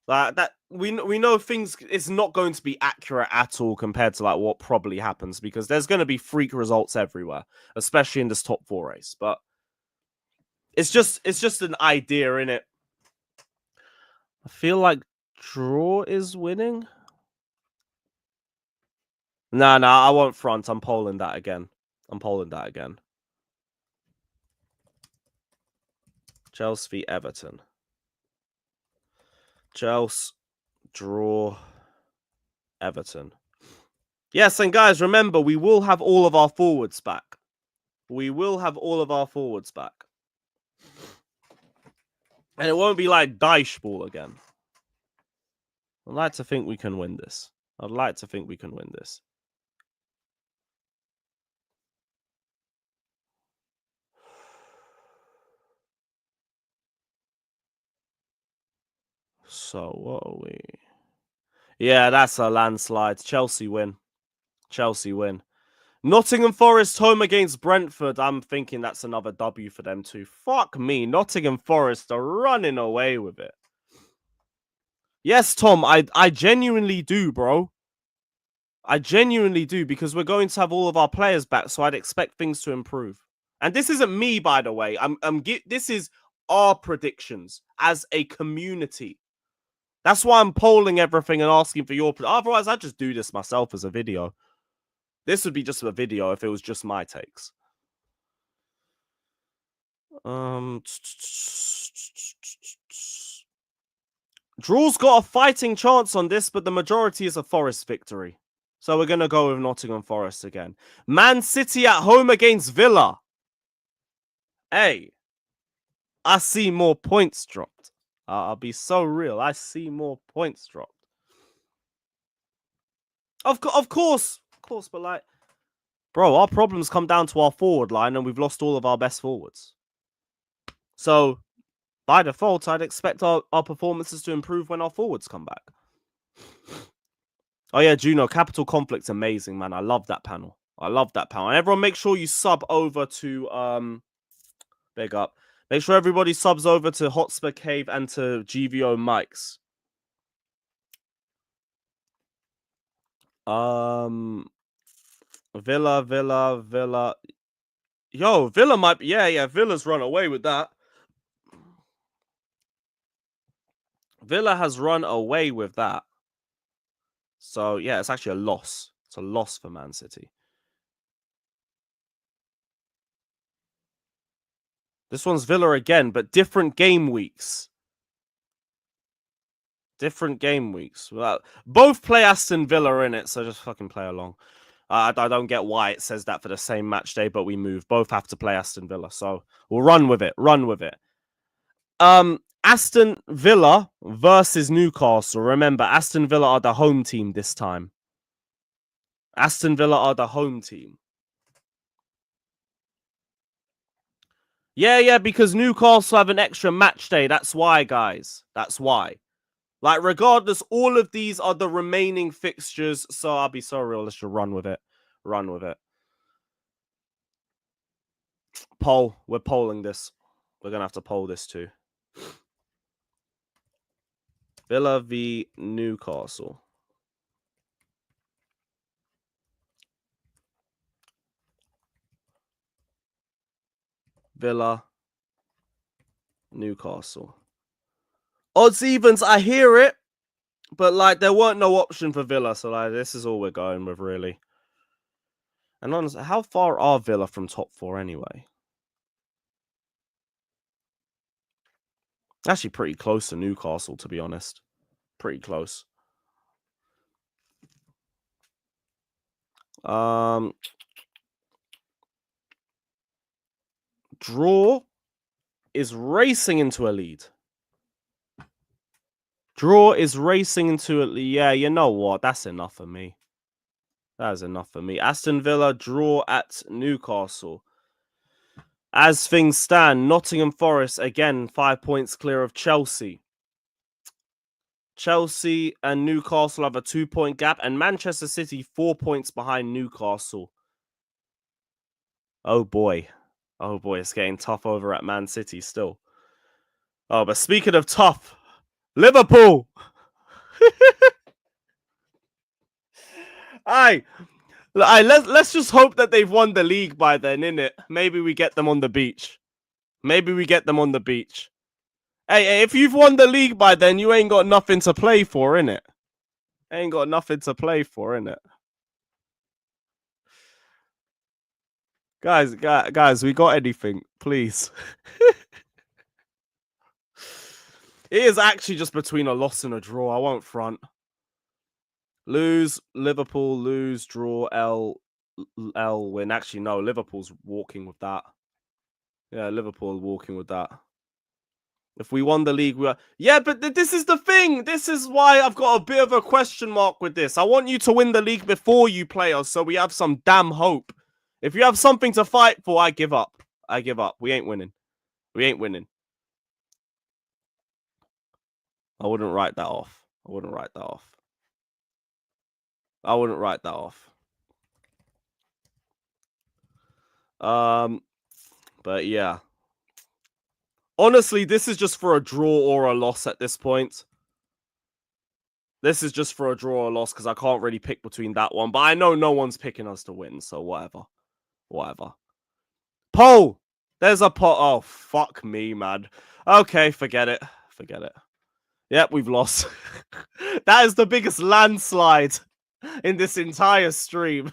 [SPEAKER 5] That we know things. It's not going to be accurate at all compared to what probably happens because there's going to be freak results everywhere, especially in this top 4 race. But it's just an idea, innit? I feel like draw is winning. No, I won't front. I'm polling that again. Chelsea v Everton. Chelsea draw Everton. Yes, and guys, remember, we will have all of our forwards back. And it won't be like dice ball again. I'd like to think we can win this. So, what are we? Yeah, that's a landslide. Chelsea win. Nottingham Forest home against Brentford. I'm thinking that's another W for them too. Fuck me. Nottingham Forest are running away with it. Yes, Tom, I genuinely do, bro. I genuinely do, because we're going to have all of our players back, so I'd expect things to improve. And this isn't me, by the way. This is our predictions as a community. That's why I'm polling everything and asking for your... Otherwise, I'd just do this myself as a video. This would be just a video if it was just my takes. Draw's got a fighting chance on this, but the majority is a Forest victory. So we're going to go with Nottingham Forest again. Man City at home against Villa. Hey, I see more points dropped. I'll be so real. I see more points dropped. Of course, but like, bro, our problems come down to our forward line, and we've lost all of our best forwards. So, by default, I'd expect our performances to improve when our forwards come back. Oh yeah, Juno, Capital Conflict's amazing, man. I love that panel. And everyone, make sure you sub over to big up. Make sure everybody subs over to Hotspur Cave and to GVO Mics. Villa. Yo, Villa might be... Yeah, Villa's run away with that. Villa has run away with that. So, yeah, it's actually a loss. It's a loss for Man City. This one's Villa again, but different game weeks. Well, both play Aston Villa in it, so just fucking play along. I don't get why it says that for the same match day, but we move. Both have to play Aston Villa, so we'll run with it. Aston Villa versus Newcastle. Remember, Aston Villa are the home team this time. Yeah, because Newcastle have an extra match day. That's why, guys. That's why. Like, regardless, all of these are the remaining fixtures. So I'll be so real. Let's just run with it. Poll. We're polling this. We're going to have to poll this too. Villa v Newcastle. Villa, Newcastle. Odds evens, I hear it, but like there weren't no option for Villa, so like this is all we're going with, really. And honestly, how far are Villa from top 4 anyway? Actually, pretty close to Newcastle, to be honest. Pretty close. Draw is racing into a lead. Yeah, you know what? That's enough for me. Aston Villa draw at Newcastle. As things stand, Nottingham Forest, again, 5 points clear of Chelsea. Chelsea and Newcastle have a 2-point gap, and Manchester City 4 points behind Newcastle. Oh boy, it's getting tough over at Man City still. Oh, but speaking of tough, Liverpool. Let's just hope that they've won the league by then, innit? Maybe we get them on the beach. Hey, if you've won the league by then, you ain't got nothing to play for, innit? Guys, we got anything, please. It is actually just between a loss and a draw. I won't front. Lose, Liverpool, lose, draw, L, win. Actually, no, Liverpool's walking with that. Yeah, Liverpool walking with that. If we won the league, we are... Yeah, but this is the thing. This is why I've got a bit of a question mark with this. I want you to win the league before you play us, so we have some damn hope. If you have something to fight for, I give up. I give up. We ain't winning. We ain't winning. I wouldn't write that off. I wouldn't write that off. I wouldn't write that off. But yeah. Honestly, this is just for a draw or a loss at this point. This is just for a draw or loss because I can't really pick between that one. But I know no one's picking us to win, so whatever. Whatever. Poll! There's a poll. Oh, fuck me, man. Okay, forget it. Forget it. Yep, we've lost. That is the biggest landslide in this entire stream.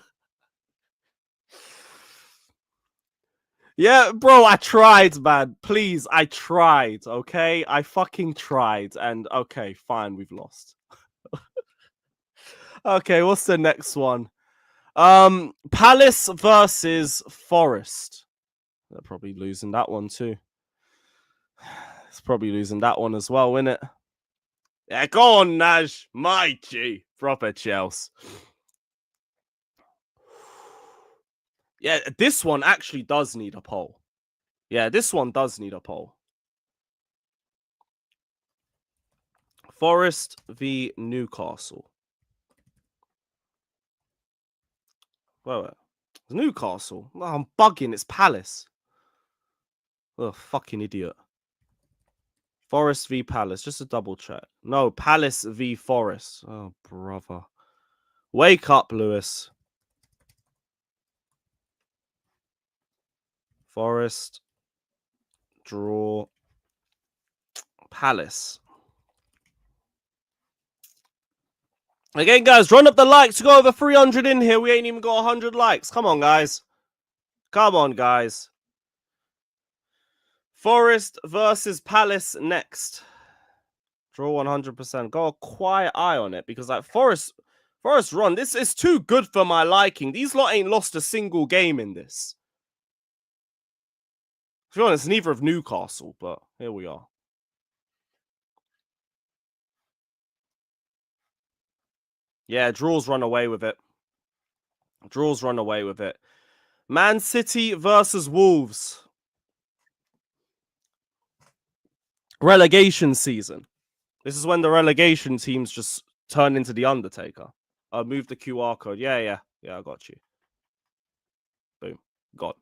[SPEAKER 5] Yeah, bro, I tried, man. Please, I tried, okay? I fucking tried. And, okay, fine, we've lost. Okay, what's the next one? Palace versus Forest. They're probably losing that one, too. It's probably losing that one as well, isn't it? Yeah, go on, Naj. My G. Proper Chelsea. Yeah, this one actually does need a poll. Yeah, this one does need a poll. Forest v Newcastle. Wait. It's Newcastle. Oh, I'm bugging. It's Palace. Oh, fucking idiot. Forest v Palace. Just a double check. No, Palace v Forest. Oh, brother. Wake up, Lewis. Forest. Draw. Palace. Again, guys, run up the likes to go over 300 in here. We ain't even got 100 likes. Come on, guys. Come on, guys. Forest versus Palace next. Draw 100%. Got a quiet eye on it because like Forest run. This is too good for my liking. These lot ain't lost a single game in this. To be honest, neither of Newcastle, but here we are. Yeah, draws run away with it. Draws run away with it. Man City versus Wolves. Relegation season. This is when the relegation teams just turn into the Undertaker. Move the QR code. Yeah, I got you. Boom. Got.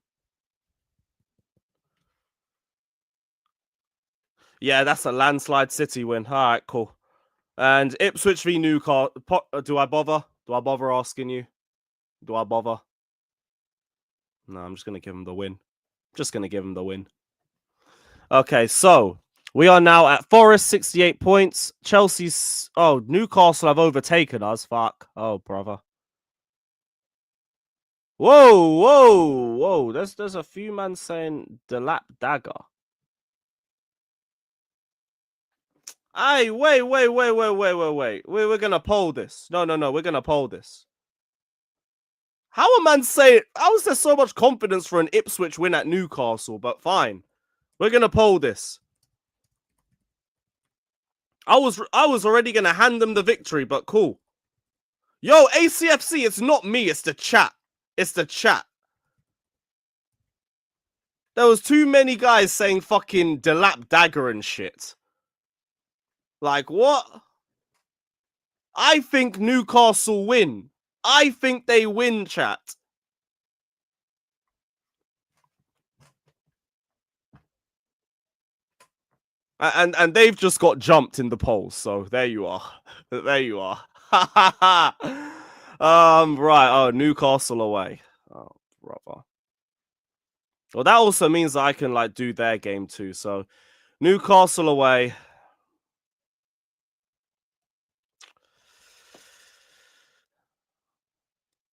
[SPEAKER 5] Yeah, that's a landslide City win. All right, cool. And Ipswich v Newcastle. Do I bother? Do I bother asking you? Do I bother? No, I'm just going to give him the win. Just going to give him the win. Okay, so we are now at Forest, 68 points. Chelsea's... Oh, Newcastle have overtaken us. Fuck. Oh, brother. Whoa. There's a few man saying Delap Dagger. Hey, wait. We're going to poll this. No. We're going to poll this. How a man say it? How is there so much confidence for an Ipswich win at Newcastle? But fine. We're going to poll this. I was already going to hand them the victory, but cool. Yo, ACFC, it's not me. It's the chat. It's the chat. There was too many guys saying fucking Delap Dagger and shit. Like, what? I think Newcastle win. I think they win, chat. And they've just got jumped in the polls, so there you are. There you are. Right. Oh, Newcastle away. Oh, brother. Well, that also means that I can like do their game too. So Newcastle away.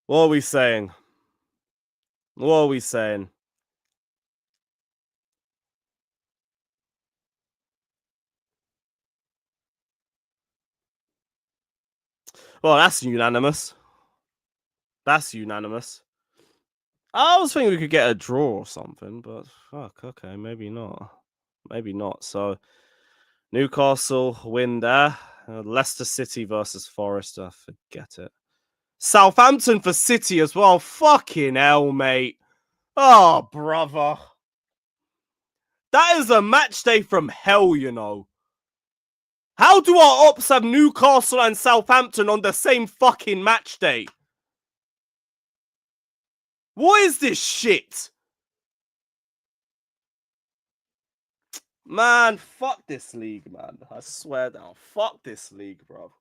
[SPEAKER 5] What are we saying? What are we saying? Well, that's unanimous. That's unanimous. I was thinking we could get a draw or something, but fuck, okay, maybe not. Maybe not. So, Newcastle win there. Leicester City versus Forest. Forget it. Southampton for City as well. Fucking hell, mate. Oh, brother. That is a match day from hell, you know. How do our ops have Newcastle and Southampton on the same fucking match day? What is this shit? Man, fuck this league, man. I swear down. Fuck this league, bro.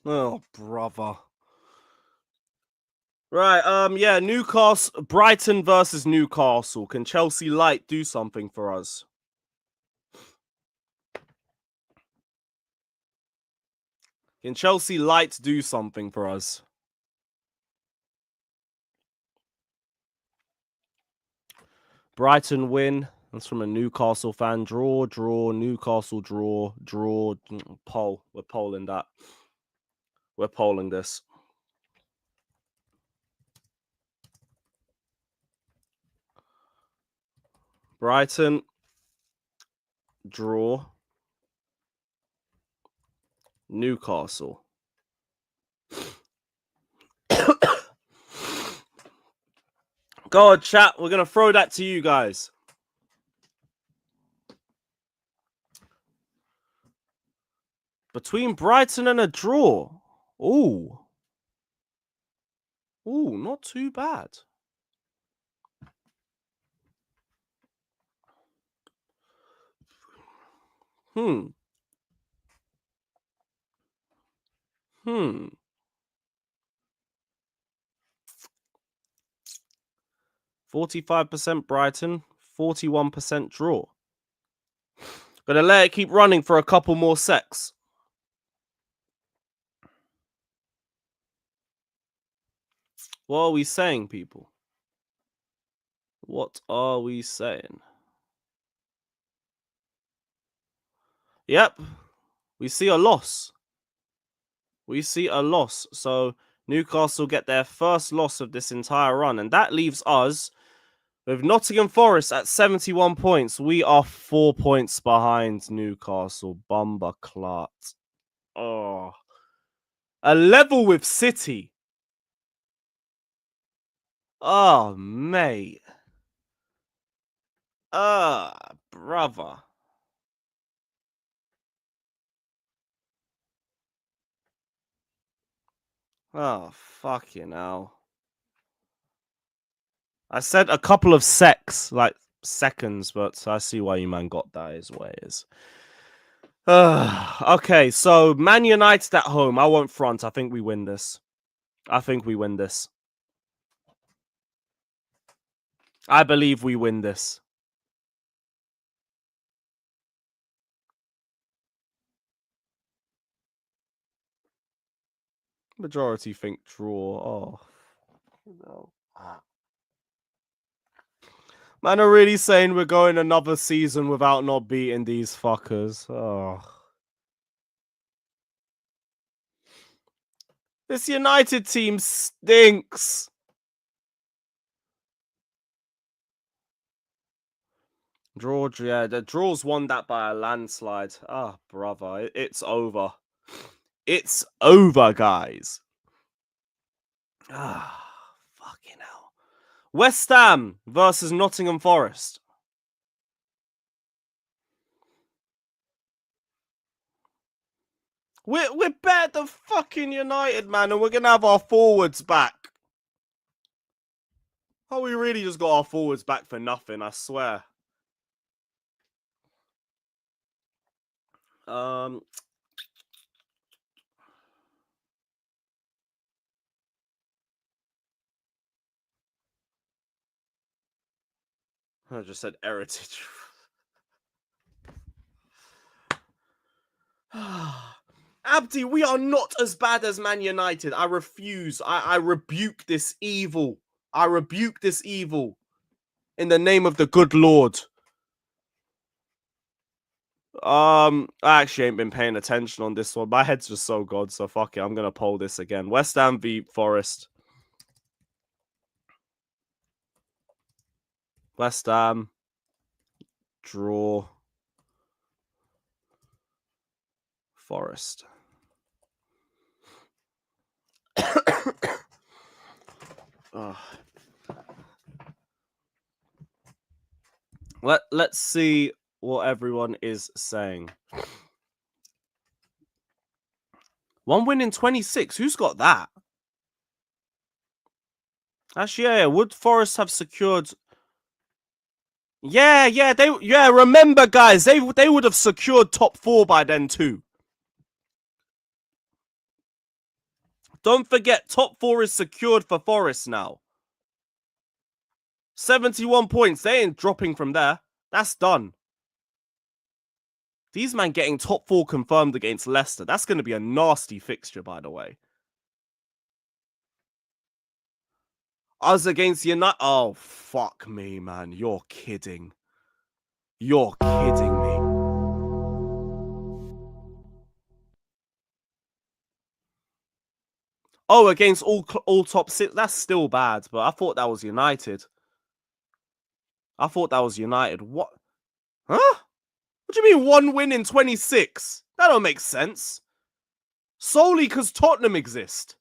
[SPEAKER 5] Oh, brother. Right, yeah, Newcastle, Brighton versus Newcastle. Can Chelsea Light do something for us? Can Chelsea Light do something for us? Brighton win. That's from a Newcastle fan. Draw, Newcastle draw. Poll. We're polling that. We're polling this. Brighton, draw. Newcastle. Go on, chat. We're going to throw that to you guys. Between Brighton and a draw. Ooh. Ooh, not too bad. Hmm. 45% Brighton, 41% draw. Gonna let it keep running for a couple more sets. What are we saying, people? What are we saying? Yep. We see a loss. We see a loss. So Newcastle get their first loss of this entire run. And that leaves us with Nottingham Forest at 71 points. We are 4 points behind Newcastle. Bumba Clot. Oh. A level with City. Oh, mate. Brother. Oh, fucking hell. I said a couple of seconds, but I see why you man got that is what it is. Okay, so Man United at home. I won't front. I think we win this. I believe we win this. Majority think draw. Oh, no. Man are really saying we're going another season without not beating these fuckers. Oh. This United team stinks. Draw, yeah, the draws won that by a landslide. Ah, brother, it's over. It's over, guys. Ah, fucking hell. West Ham versus Nottingham Forest. We're better than fucking United, man, and we're gonna have our forwards back. Oh, we really just got our forwards back for nothing, I swear. I just said heritage. Abdi, we are not as bad as Man United. I refuse. I rebuke this evil. I rebuke this evil in the name of the good Lord. I actually ain't been paying attention on this one. My head's just so good, so fuck it. I'm gonna poll this again. West Ham v Forest. West Ham. Draw. Forest. Let's see what everyone is saying. 1 win in 26. Who's got that? Actually, yeah. Would Forest have secured? Yeah. Remember, guys, they would have secured top 4 by then too. Don't forget, top 4 is secured for Forest now. 71 points. They ain't dropping from there. That's done. These men getting top 4 confirmed against Leicester. That's going to be a nasty fixture, by the way. Us against United. Oh, fuck me, man. You're kidding. You're kidding me. Oh, against all top 6. That's still bad, but I thought that was United. What? Huh? What do you mean 1 win in 26? That don't make sense. Solely because Tottenham exist.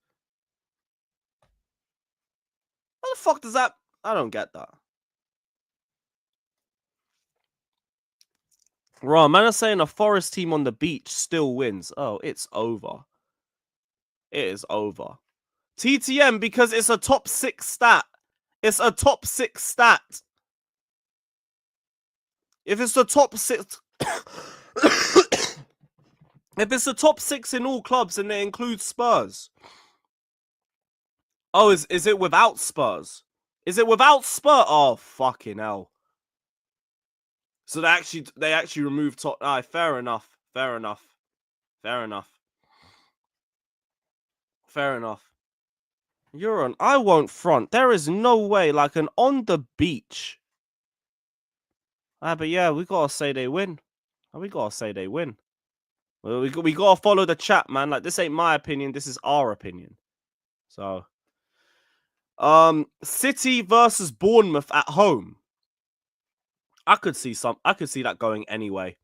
[SPEAKER 5] How the fuck does that... I don't get that. Right, man are saying a Forest team on the beach still wins. Oh, it's over. It is over. TTM because it's a top 6 stat. It's a top 6 stat. If it's the top 6... if it's the top 6 in all clubs and it includes Spurs. Oh, is it without Spurs? Is it without Spurs? Oh, fucking hell. So they actually removed top... fair enough. Fair enough. You're on... I won't front. There is no way, like an on the beach. But yeah, we gotta say they win. We gotta win. Well, we gotta follow the chat, man. Like, this ain't my opinion. This is our opinion. So... City versus Bournemouth at home. I could see that going anyway.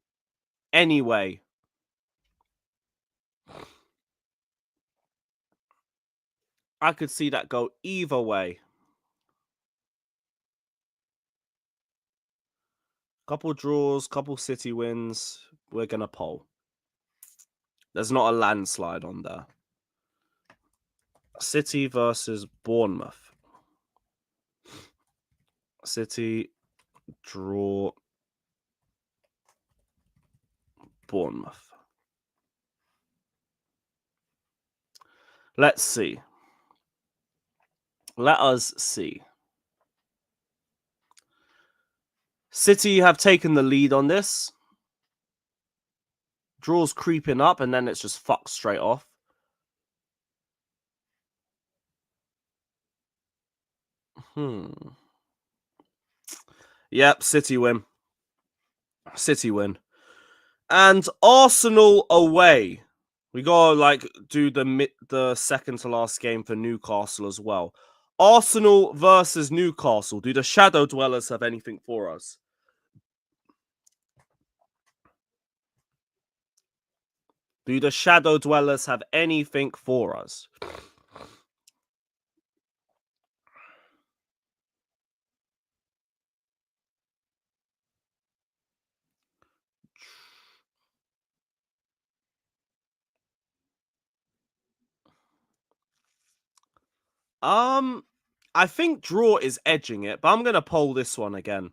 [SPEAKER 5] I could see that go either way. Couple draws, couple City wins. We're gonna poll. There's not a landslide on there. City versus Bournemouth. City, draw, Bournemouth. Let's see. Let us see. City have taken the lead on this. Draw's creeping up, and then it's just fucked straight off. Yep, City win. And Arsenal away. We gotta do the second to last game for Newcastle as well. Arsenal versus Newcastle. Do the Shadow Dwellers have anything for us? Do the Shadow Dwellers have anything for us? I think draw is edging it, but I'm gonna poll this one again.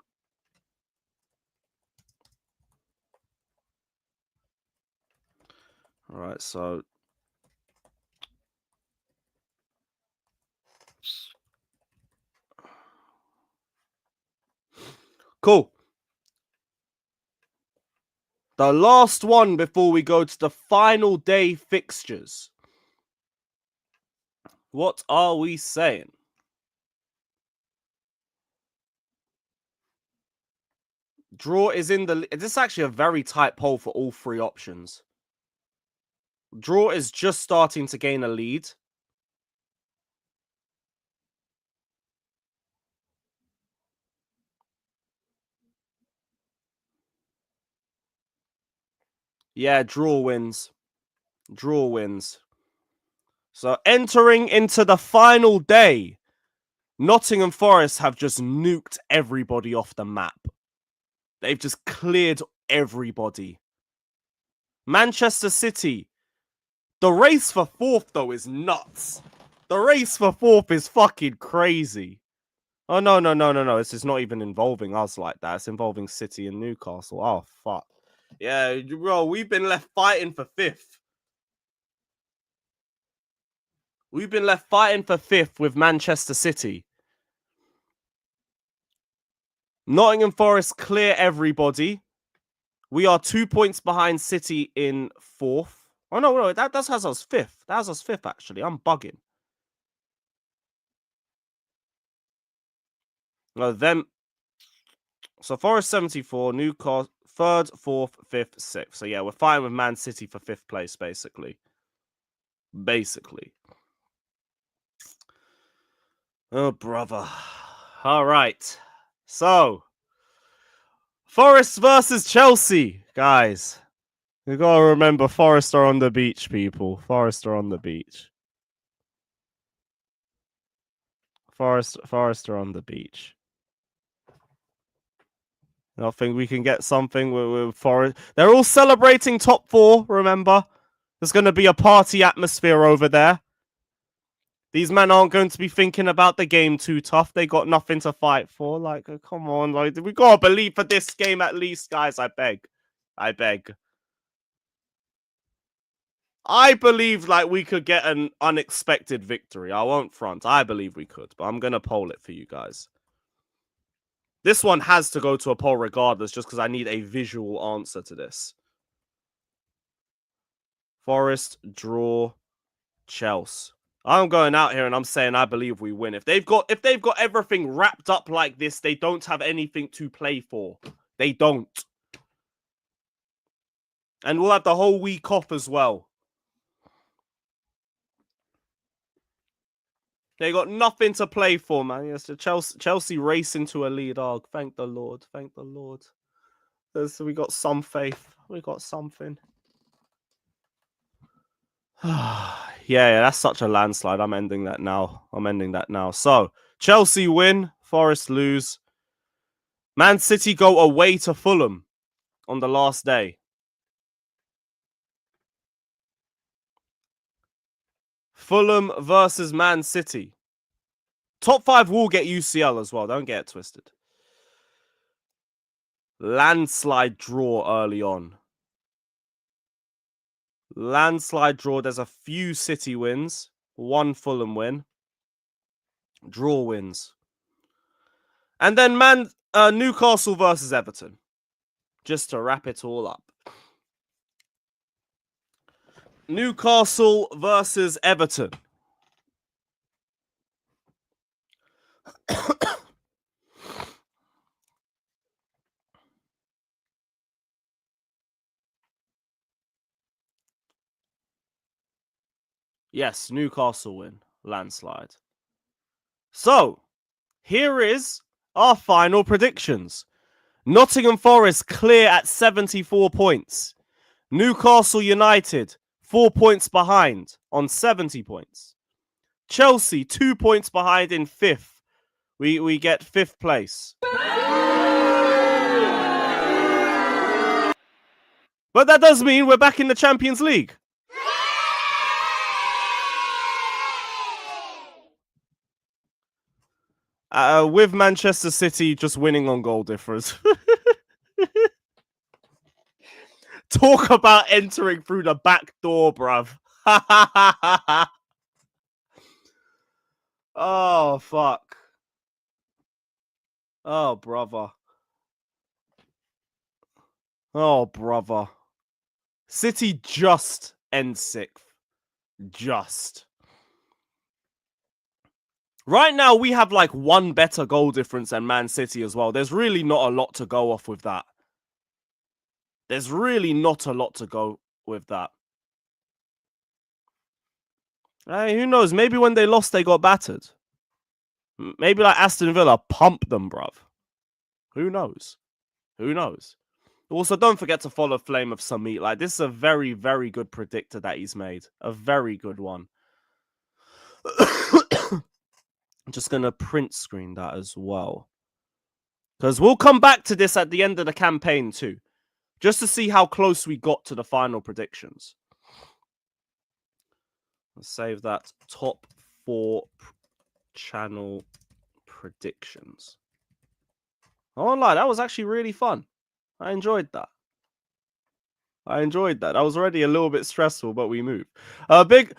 [SPEAKER 5] All right, so cool. The last one before we go to the final day fixtures. What are we saying? Draw is in the... This is actually a very tight poll for all three options. Draw is just starting to gain a lead. Yeah, draw wins. Draw wins. So entering into the final day, Nottingham Forest have just nuked everybody off the map. They've just cleared everybody. Manchester City. The race for fourth, though, is nuts. The race for fourth is fucking crazy. Oh, no. This is not even involving us like that. It's involving City and Newcastle. Oh, fuck. Yeah, bro, we've been left fighting for fifth. We've been left fighting for fifth with Manchester City. Nottingham Forest clear everybody. We are 2 points behind City in fourth. Oh, no, that has us fifth. That has us fifth, actually. I'm bugging. No, them. So Forest 74, Newcastle third, fourth, fifth, sixth. So yeah, we're fighting with Man City for fifth place, basically. Oh, brother. All right. So, Forest versus Chelsea, guys. You gotta remember, Forest are on the beach, people. Forest are on the beach. Forest are on the beach. I think we can get something with Forest. They're all celebrating top four, remember? There's going to be a party atmosphere over there. These men aren't going to be thinking about the game too tough. They got nothing to fight for. Like, come on. Like, we got to believe for this game at least, guys. I beg. I believe, like, we could get an unexpected victory. I won't front. I believe we could. But I'm going to poll it for you guys. This one has to go to a poll regardless, just because I need a visual answer to this. Forest, draw, Chelsea. I'm going out here and I'm saying I believe we win. If they've got everything wrapped up like this, they don't have anything to play for. They don't. And we'll have the whole week off as well. They got nothing to play for, man. Yes, Chelsea racing to a lead. Oh, thank the Lord. Thank the Lord. We got some faith. We got something. Yeah, that's such a landslide. I'm ending that now. So, Chelsea win. Forest lose. Man City go away to Fulham on the last day. Fulham versus Man City. Top 5 will get UCL as well. Don't get it twisted. Landslide draw early on. Landslide draw. There's a few City wins. 1 Fulham win. Draw wins. And then Newcastle versus Everton. Just to wrap it all up. Newcastle versus Everton. Yes, Newcastle win. Landslide. So, here is our final predictions. Nottingham Forest clear at 74 points. Newcastle United 4 points behind on 70 points. Chelsea 2 points behind in 5th. We get 5th place. But that does mean we're back in the Champions League. With Manchester City just winning on goal difference. Talk about entering through the back door, bruv. Oh, fuck. Oh, brother. Oh, brother. City just end 6th. Just. Right now, we have like one better goal difference than Man City as well. There's really not a lot to go off with that. There's really not a lot to go with that. Hey, who knows? Maybe when they lost, they got battered. Maybe like Aston Villa pumped them, bruv. Who knows? Who knows? Also, don't forget to follow Flame of Sameet. Like, this is a very, very good predictor that he's made. A very good one. I'm just going to print screen that as well. Because we'll come back to this at the end of the campaign too. Just to see how close we got to the final predictions. Let's save that. Top 4 channel predictions. I won't lie, that was actually really fun. I enjoyed that. That was already a little bit stressful, but we moved. Big...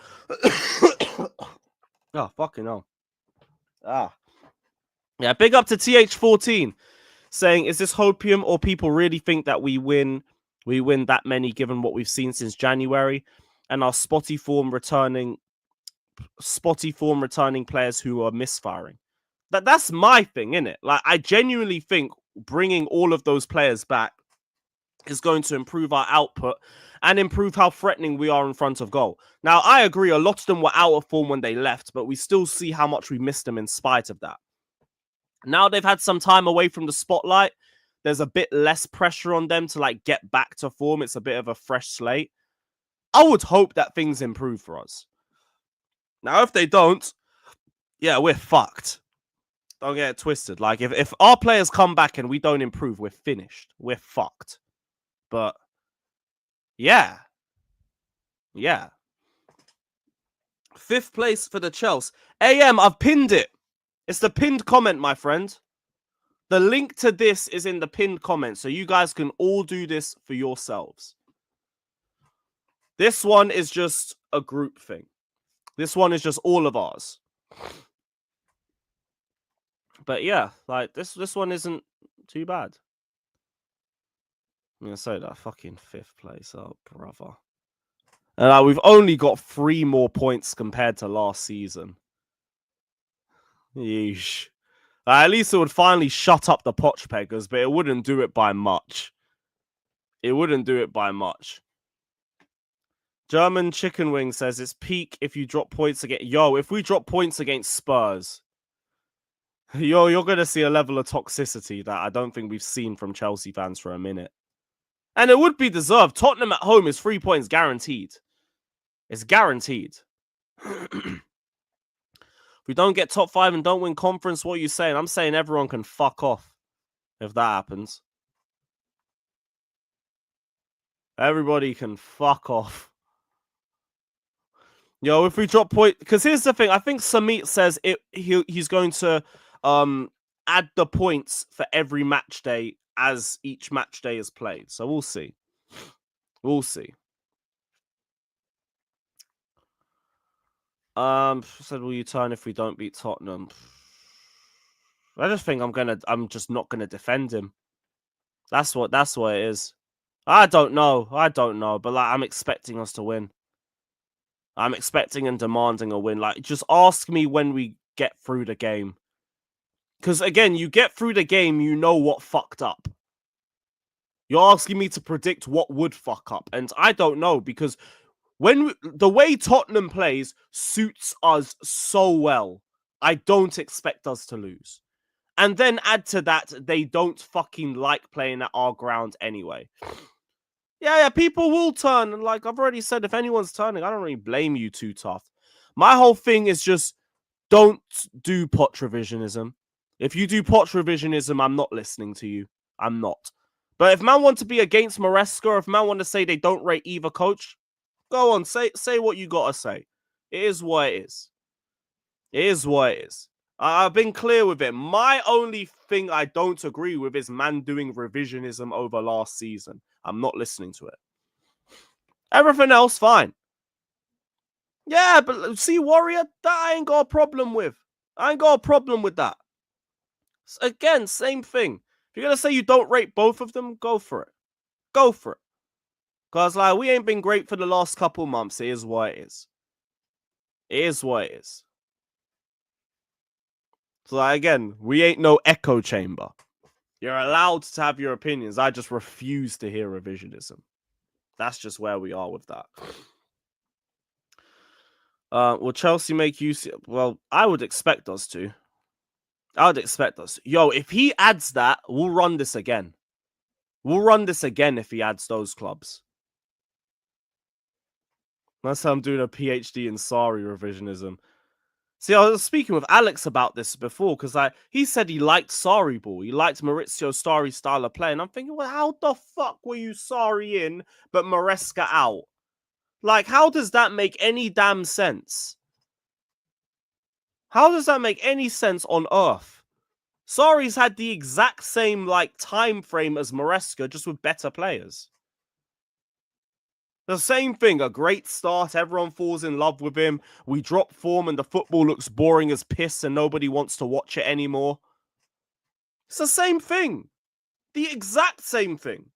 [SPEAKER 5] Oh, fucking hell. Yeah, big up to TH14 saying, is this hopium or people really think that we win that many given what we've seen since January and our spotty form returning players who are misfiring? That's my thing, innit? Like, I genuinely think bringing all of those players back is going to improve our output and improve how threatening we are in front of goal. Now, I agree, a lot of them were out of form when they left, but we still see how much we missed them in spite of that. Now they've had some time away from the spotlight. There's a bit less pressure on them to like get back to form. It's a bit of a fresh slate. I would hope that things improve for us. Now, if they don't, yeah, we're fucked. Don't get it twisted. Like, if our players come back and we don't improve, we're finished. We're fucked. But, yeah. Yeah. 5th place for the Chelsea. AM, I've pinned it. It's the pinned comment, my friend. The link to this is in the pinned comment, so you guys can all do this for yourselves. This one is just a group thing. This one is just all of ours. But yeah, like this one isn't too bad. I'm gonna say that fucking 5th place. Oh, brother. And we've only got 3 more points compared to last season. Yeesh. At least it would finally shut up the Poch peggers, but it wouldn't do it by much. It wouldn't do it by much. German Chicken Wing says it's peak if you drop points against... Yo, if we drop points against Spurs, you're going to see a level of toxicity that I don't think we've seen from Chelsea fans for a minute. And it would be deserved. Tottenham at home is 3 points guaranteed. It's guaranteed. If we don't get top 5 and don't win conference, what are you saying? I'm saying everyone can fuck off if that happens. Everybody can fuck off. Yo, if we drop point... Because here's the thing. I think Sameet says he's going to add the points for every match day as each match day is played. So we'll see. We'll see. Said, will you turn if we don't beat Tottenham? I just think I'm just not gonna defend him. That's what it is. I don't know. But like, I'm expecting us to win. I'm expecting and demanding a win. Like, just ask me when we get through the game. Because again, you get through the game, you know what fucked up. You're asking me to predict what would fuck up, and I don't know, because the way Tottenham plays suits us so well, I don't expect us to lose. And then add to that, they don't fucking like playing at our ground anyway. Yeah, people will turn. And like I've already said, if anyone's turning, I don't really blame you too tough. My whole thing is just don't do Poch revisionism. If you do Poch revisionism, I'm not listening to you. I'm not. But if man want to be against Maresca, or if man want to say they don't rate either coach, go on, say what you gotta say. It is what it is. It is what it is. I've been clear with it. My only thing I don't agree with is man doing revisionism over last season. I'm not listening to it. Everything else, fine. Yeah, but see, Warrior, that I ain't got a problem with. I ain't got a problem with that. Again, same thing. If you're going to say you don't rate both of them, go for it. Go for it. Because, like, we ain't been great for the last couple months. It is what it is. It is what it is. So, like, again, we ain't no echo chamber. You're allowed to have your opinions. I just refuse to hear revisionism. That's just where we are with that. Will Chelsea make use? Well, I would expect us to. I would expect us. Yo, if he adds that, we'll run this again. We'll run this again if he adds those clubs. That's how I'm doing a PhD in Sarri revisionism. See, I was speaking with Alex about this before because he said he liked Sarri ball. He liked Maurizio Sarri's style of play. And I'm thinking, well, how the fuck were you Sarri in but Maresca out? Like, how does that make any damn sense? How does that make any sense on earth? Sarri's had the exact same, like, time frame as Maresca, just with better players. The same thing, a great start, everyone falls in love with him, we drop form and the football looks boring as piss and nobody wants to watch it anymore. It's the same thing. The exact same thing.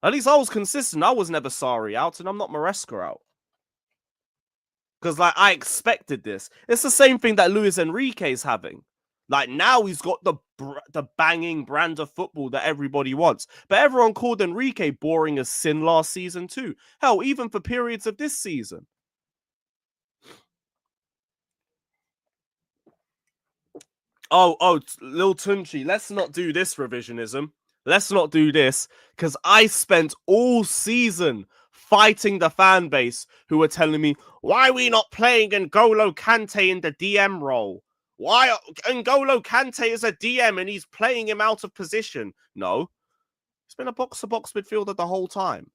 [SPEAKER 5] At least I was consistent, I was never Sarri out and I'm not Maresca out. Because, like, I expected this. It's the same thing that Luis Enrique's having. Like, now he's got the banging brand of football that everybody wants. But everyone called Enrique boring as sin last season too. Hell, even for periods of this season. Oh, Lil Tunchi, let's not do this revisionism. Let's not do this. Because I spent all season fighting the fan base who were telling me, why are we not playing N'Golo Kante in the DM role? Why N'Golo Kante is a DM and he's playing him out of position? No. He's been a box-to-box midfielder the whole time.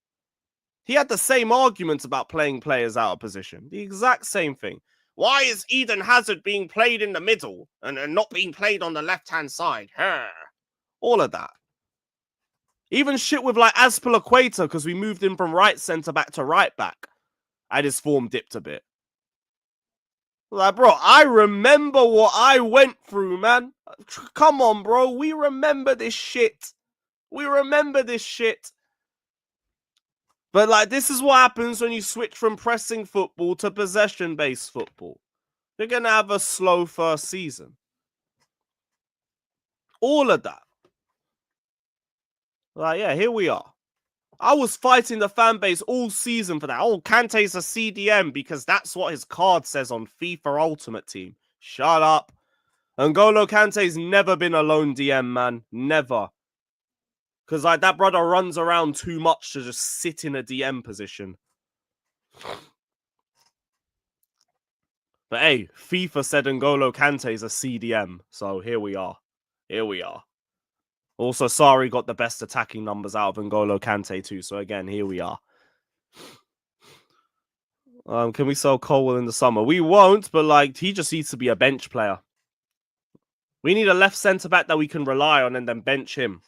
[SPEAKER 5] He had the same arguments about playing players out of position. The exact same thing. Why is Eden Hazard being played in the middle and not being played on the left-hand side? All of that. Even shit with, like, Azpilicueta because we moved him from right centre-back to right-back. And his form dipped a bit. Like, bro, I remember what I went through, man. Come on, bro. We remember this shit. We remember this shit. But, like, this is what happens when you switch from pressing football to possession-based football. You're going to have a slow first season. All of that. Like, yeah, here we are. I was fighting the fan base all season for that. Oh, Kante's a CDM because that's what his card says on FIFA Ultimate Team. Shut up. N'Golo Kante's never been a lone DM, man. Never. Because, like, that brother runs around too much to just sit in a DM position. But hey, FIFA said N'Golo Kante's a CDM. So here we are. Here we are. Also, Sarri got the best attacking numbers out of N'Golo Kante too. So again, here we are. Can we sell Colwell in the summer? We won't, but, like, he just needs to be a bench player. We need a left centre-back that we can rely on and then bench him.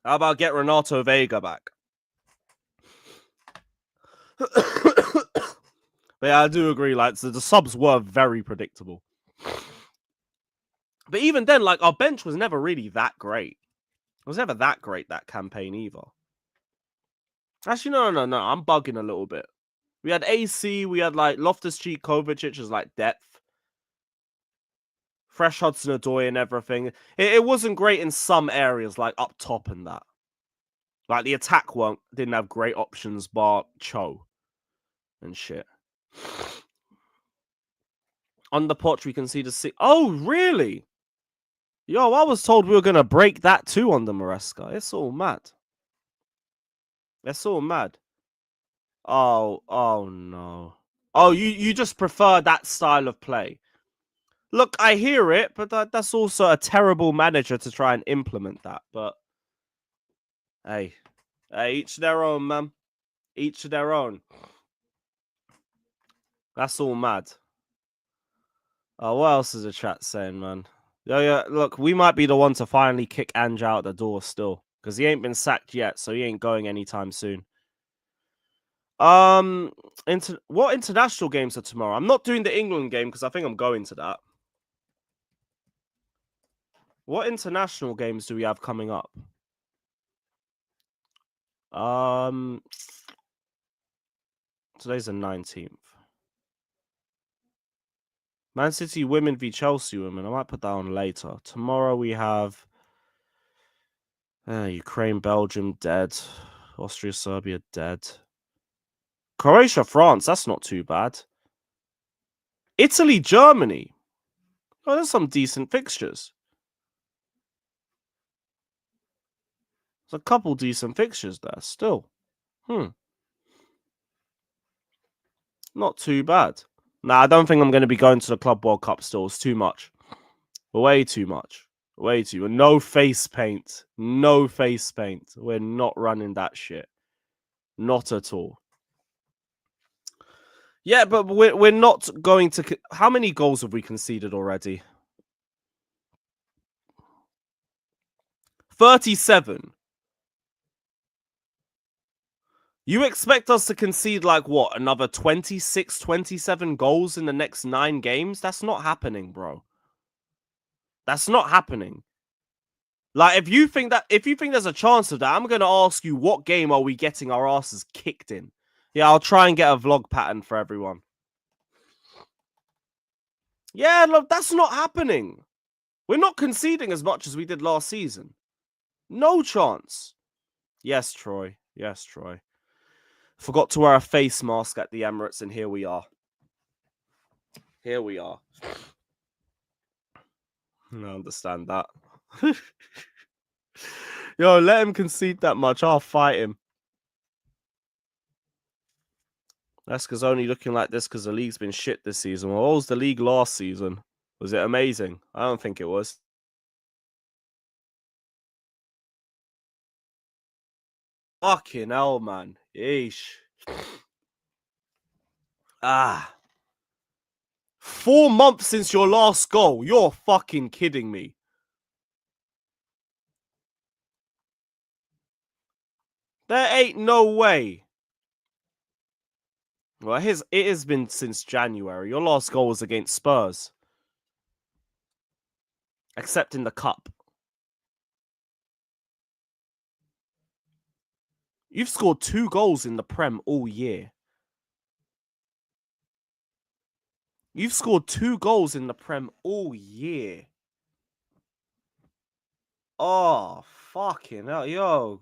[SPEAKER 5] How about get Renato Vega back? But yeah, I do agree. Like, the subs were very predictable. But even then, like, our bench was never really that great. It was never that great, that campaign either. Actually, no. I'm bugging a little bit. We had AC, we had, like, Loftus-Cheek, Kovacic as, like, depth. Fresh Hudson-Odoi and everything. It wasn't great in some areas, like up top and that. Like, the attack didn't have great options, bar Cho and shit. On the Poch, we can see the... Oh, really? Yo, I was told we were going to break that too on the Maresca. It's all mad. It's all mad. Oh no. Oh, you just prefer that style of play. Look, I hear it, but that's also a terrible manager to try and implement that. But, hey, each their own, man. Each their own. That's all mad. Oh, what else is the chat saying, man? Yeah, look, we might be the one to finally kick Ange out the door still. Because he ain't been sacked yet, so he ain't going anytime soon. What international games are tomorrow? I'm not doing the England game because I think I'm going to that. What international games do we have coming up? Today's the 19th. Man City women v Chelsea women. I might put that on later. Tomorrow we have Ukraine, Belgium, dead. Austria, Serbia, dead. Croatia, France. That's not too bad. Italy, Germany. Oh, there's some decent fixtures. There's a couple decent fixtures there still. Not too bad. Nah, I don't think I'm going to be going to the Club World Cup still. It's too much. Way too much. Way too. No face paint. No face paint. We're not running that shit. Not at all. Yeah, but we're not going to... How many goals have we conceded already? 37. You expect us to concede like what? Another 26, 27 goals in the next 9 games? That's not happening, bro. That's not happening. Like, if you think there's a chance of that, I'm going to ask you, what game are we getting our asses kicked in? Yeah, I'll try and get a vlog pattern for everyone. Yeah, look, that's not happening. We're not conceding as much as we did last season. No chance. Yes, Troy. Yes, Troy. Forgot to wear a face mask at the Emirates, and here we are. Here we are. I understand that. Yo, let him concede that much. I'll fight him. Leicesters only looking like this because the league's been shit this season. Well, what was the league last season? Was it amazing? I don't think it was. Fucking hell, man. Yeesh. 4 months since your last goal. You're fucking kidding me. There ain't no way. Well, it has been since January. Your last goal was against Spurs. Except in the cup. You've scored 2 goals in the Prem all year. You've scored 2 goals in the Prem all year. Oh, fucking hell. Yo.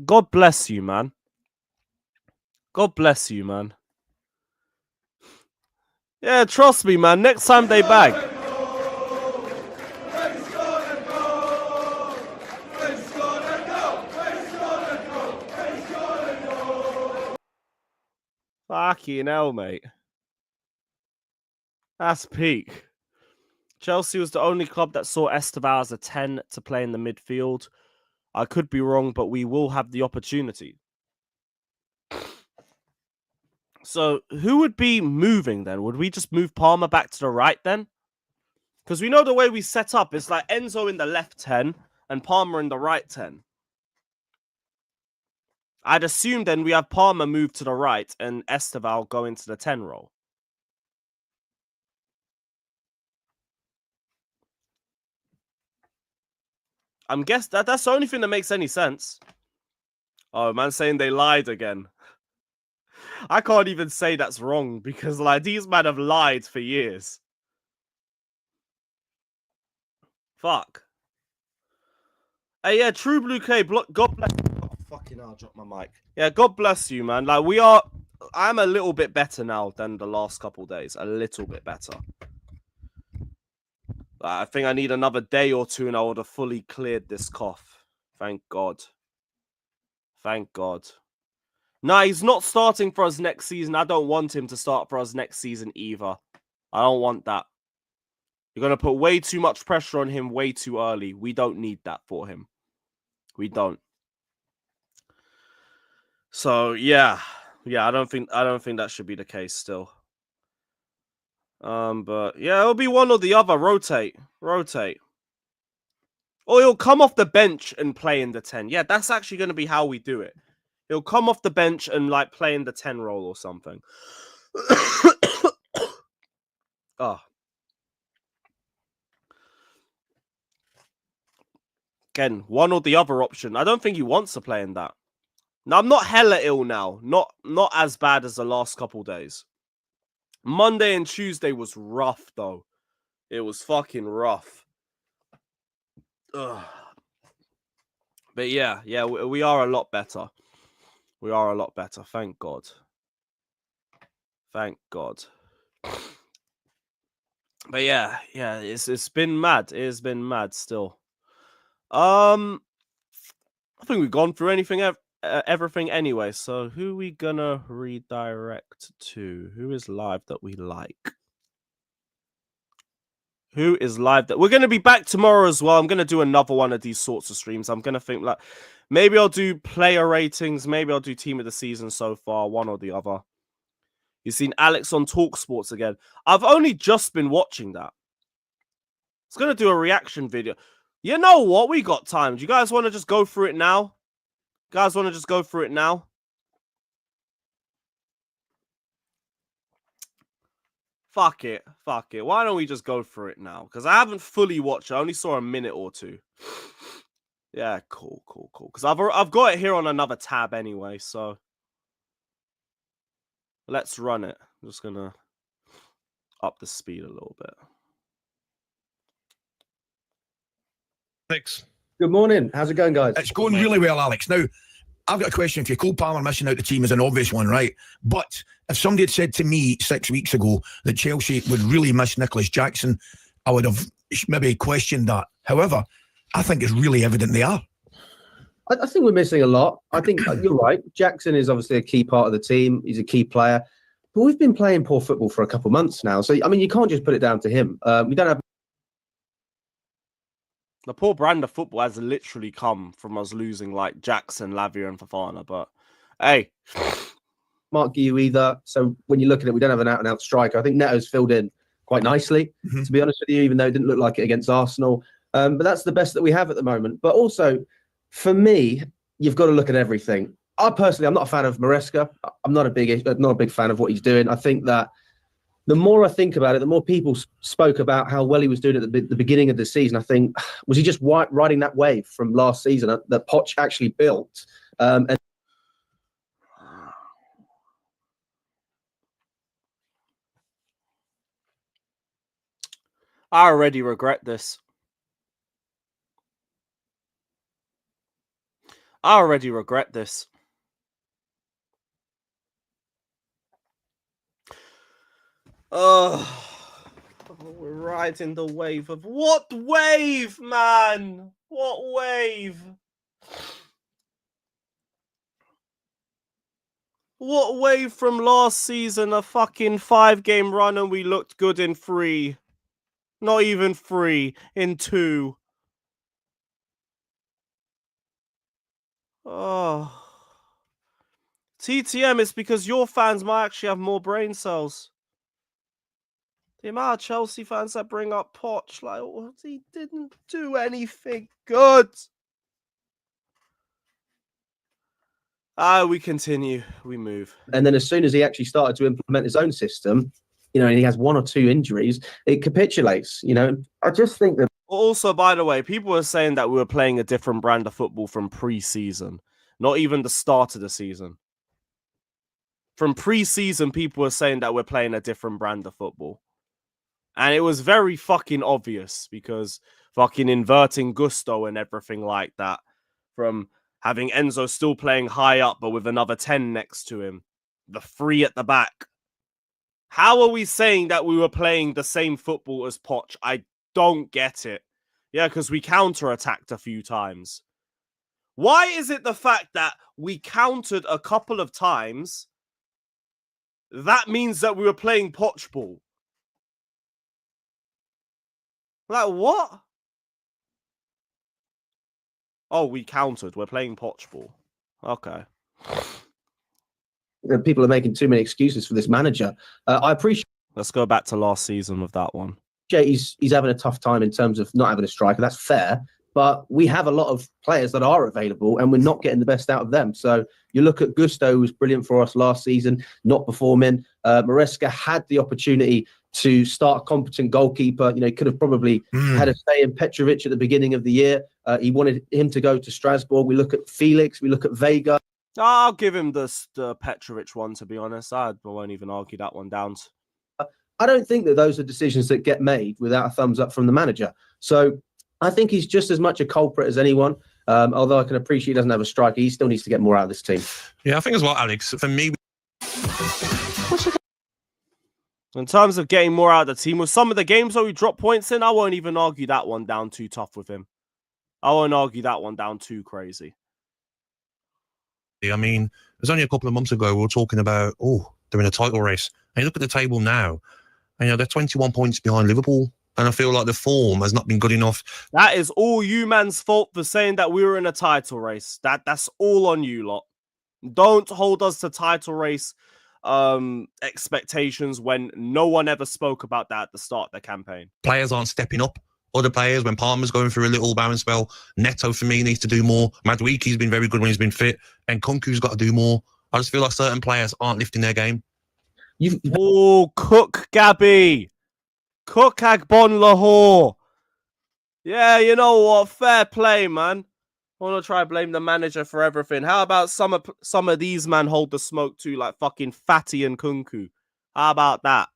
[SPEAKER 5] God bless you, man. God bless you, man. Yeah, trust me, man. Next time they bag. Fucking hell, mate. That's peak. Chelsea was the only club that saw Esteval as a 10 to play in the midfield. I could be wrong, but we will have the opportunity. So, who would be moving then? Would we just move Palmer back to the right then? Because we know the way we set up, it's like Enzo in the left 10 and Palmer in the right 10. I'd assume then we have Palmer move to the right and Esteval go into the 10 role. I'm guessing that's the only thing that makes any sense. Oh, man saying they lied again. I can't even say that's wrong because like these men have lied for years. Fuck. Hey, yeah, True Blue K, God bless you. Oh, fucking hell, I dropped my mic. Yeah, God bless you, man. Like, I'm a little bit better now than the last couple days. A little bit better. I think I need another day or two and I would have fully cleared this cough. Thank God. Thank God. Nah, he's not starting for us next season. I don't want him to start for us next season either. I don't want that. You're going to put way too much pressure on him way too early. We don't need that for him. We don't. So, yeah. Yeah, I don't think that should be the case still. But yeah, it'll be one or the other. Rotate. Or he'll come off the bench and play in the 10. Yeah, that's actually going to be how we do it. He'll come off the bench and like play in the 10 role or something. Oh. Again, one or the other option. I don't think he wants to play in that. Now, I'm not hella ill now. Not as bad as the last couple days. Monday and Tuesday was rough, though. It was fucking rough. Ugh. But yeah, we are a lot better. We are a lot better. Thank God. Thank God. But yeah, it's been mad. It has been mad still. I think we've gone through everything anyway. So who we gonna redirect to? Who is live that we like? Who is live that we're gonna be back tomorrow as well? I'm gonna do another one of these sorts of streams. I'm gonna think like maybe I'll do player ratings, maybe I'll do team of the season so far, one or the other. You've seen Alex on TalkSport again. I've only just been watching that. It's going to do a reaction video. You know what? We got time. Do you guys want to just go through it now? Guys want to just go through it now? Fuck it. Fuck it. Why don't we just go through it now? Because I haven't fully watched it. I only saw a minute or two. Yeah, cool. Because I've got it here on another tab anyway, so... Let's run it. I'm just going to up the speed a little bit.
[SPEAKER 6] Alex.
[SPEAKER 2] Good morning. How's it going, guys?
[SPEAKER 6] It's going really well, Alex. Now, I've got a question for you. Cole Palmer missing out the team is an obvious one, right? But if somebody had said to me 6 weeks ago that Chelsea would really miss Nicholas Jackson, I would have maybe questioned that. However, I think it's really evident they are.
[SPEAKER 2] I think we're missing a lot. I think you're right. Jackson is obviously a key part of the team. He's a key player. But we've been playing poor football for a couple of months now. So, I mean, you can't just put it down to him. We don't have...
[SPEAKER 5] The poor brand of football has literally come from us losing like Jackson, Lavia and Fofana. But, hey.
[SPEAKER 2] Mark Guiu either. So, when you look at it, we don't have an out-and-out striker. I think Neto's filled in quite nicely, to be honest with you, even though it didn't look like it against Arsenal. But that's the best that we have at the moment. But also... For me, you've got to look at everything. I'm not a fan of Maresca. I'm not a big fan of what he's doing. I think that the more I think about it, the more people spoke about how well he was doing at the beginning of the season. I think, was he just riding that wave from last season that Poch actually built? And
[SPEAKER 5] I already regret this. I already regret this. Oh, we're riding the wave of... What wave, man? What wave? What wave from last season? A fucking 5-game run and we looked good in 3. Not even 3, in 2. Oh, TTM is because your fans might actually have more brain cells. The amount of Chelsea fans that bring up Poch, like, well, he didn't do anything good. We continue, we move.
[SPEAKER 2] And then as soon as he actually started to implement his own system, and he has 1 or 2 injuries, it capitulates. I just think that.
[SPEAKER 5] Also, by the way, people were saying that we were playing a different brand of football from pre-season, not even the start of the season. From pre-season, people were saying that we're playing a different brand of football. And it was very fucking obvious because fucking inverting Gusto and everything like that, from having Enzo still playing high up, but with another 10 next to him, the 3 at the back. How are we saying that we were playing the same football as Poch? I don't get it. Yeah, because we counter-attacked a few times. Why is it the fact that we countered a couple of times, that means that we were playing Poch ball? Like, what? Oh, we countered. We're playing Poch ball. Okay.
[SPEAKER 2] People are making too many excuses for this manager. I appreciate.
[SPEAKER 5] Let's go back to last season with that one.
[SPEAKER 2] He's having a tough time in terms of not having a striker. That's fair. But we have a lot of players that are available and we're not getting the best out of them. So you look at Gusto, who was brilliant for us last season, not performing. Maresca had the opportunity to start a competent goalkeeper. He could have probably had a say in Petrovic at the beginning of the year. He wanted him to go to Strasbourg. We look at Felix. We look at Vega.
[SPEAKER 5] I'll give him the Petrovic one, to be honest. I won't even argue that one down.
[SPEAKER 2] I don't think that those are decisions that get made without a thumbs up from the manager. So I think he's just as much a culprit as anyone. Although I can appreciate he doesn't have a striker, he still needs to get more out of this team.
[SPEAKER 7] Yeah, I think as well, Alex. For me,
[SPEAKER 5] in terms of getting more out of the team, with some of the games where we drop points in, I won't even argue that one down too tough with him. I won't argue that one down too crazy.
[SPEAKER 7] I mean, it was only a couple of months ago we were talking about, they're in a title race. And you look at the table now, and they're 21 points behind Liverpool. And I feel like the form has not been good enough.
[SPEAKER 5] That is all you man's fault for saying that we were in a title race. That's all on you lot. Don't hold us to title race expectations when no one ever spoke about that at the start of the campaign.
[SPEAKER 7] Players aren't stepping up. Other players, when Palmer's going through a little barren spell, Neto for me needs to do more. Maduiki's been very good when he's been fit, and Kunku's got to do more. I just feel like certain players aren't lifting their game.
[SPEAKER 5] Cook Gabby. Cook Agbon Lahore. Yeah, you know what? Fair play, man. I want to try and blame the manager for everything. How about some of these man hold the smoke too, like fucking Fatty and Kunku? How about that?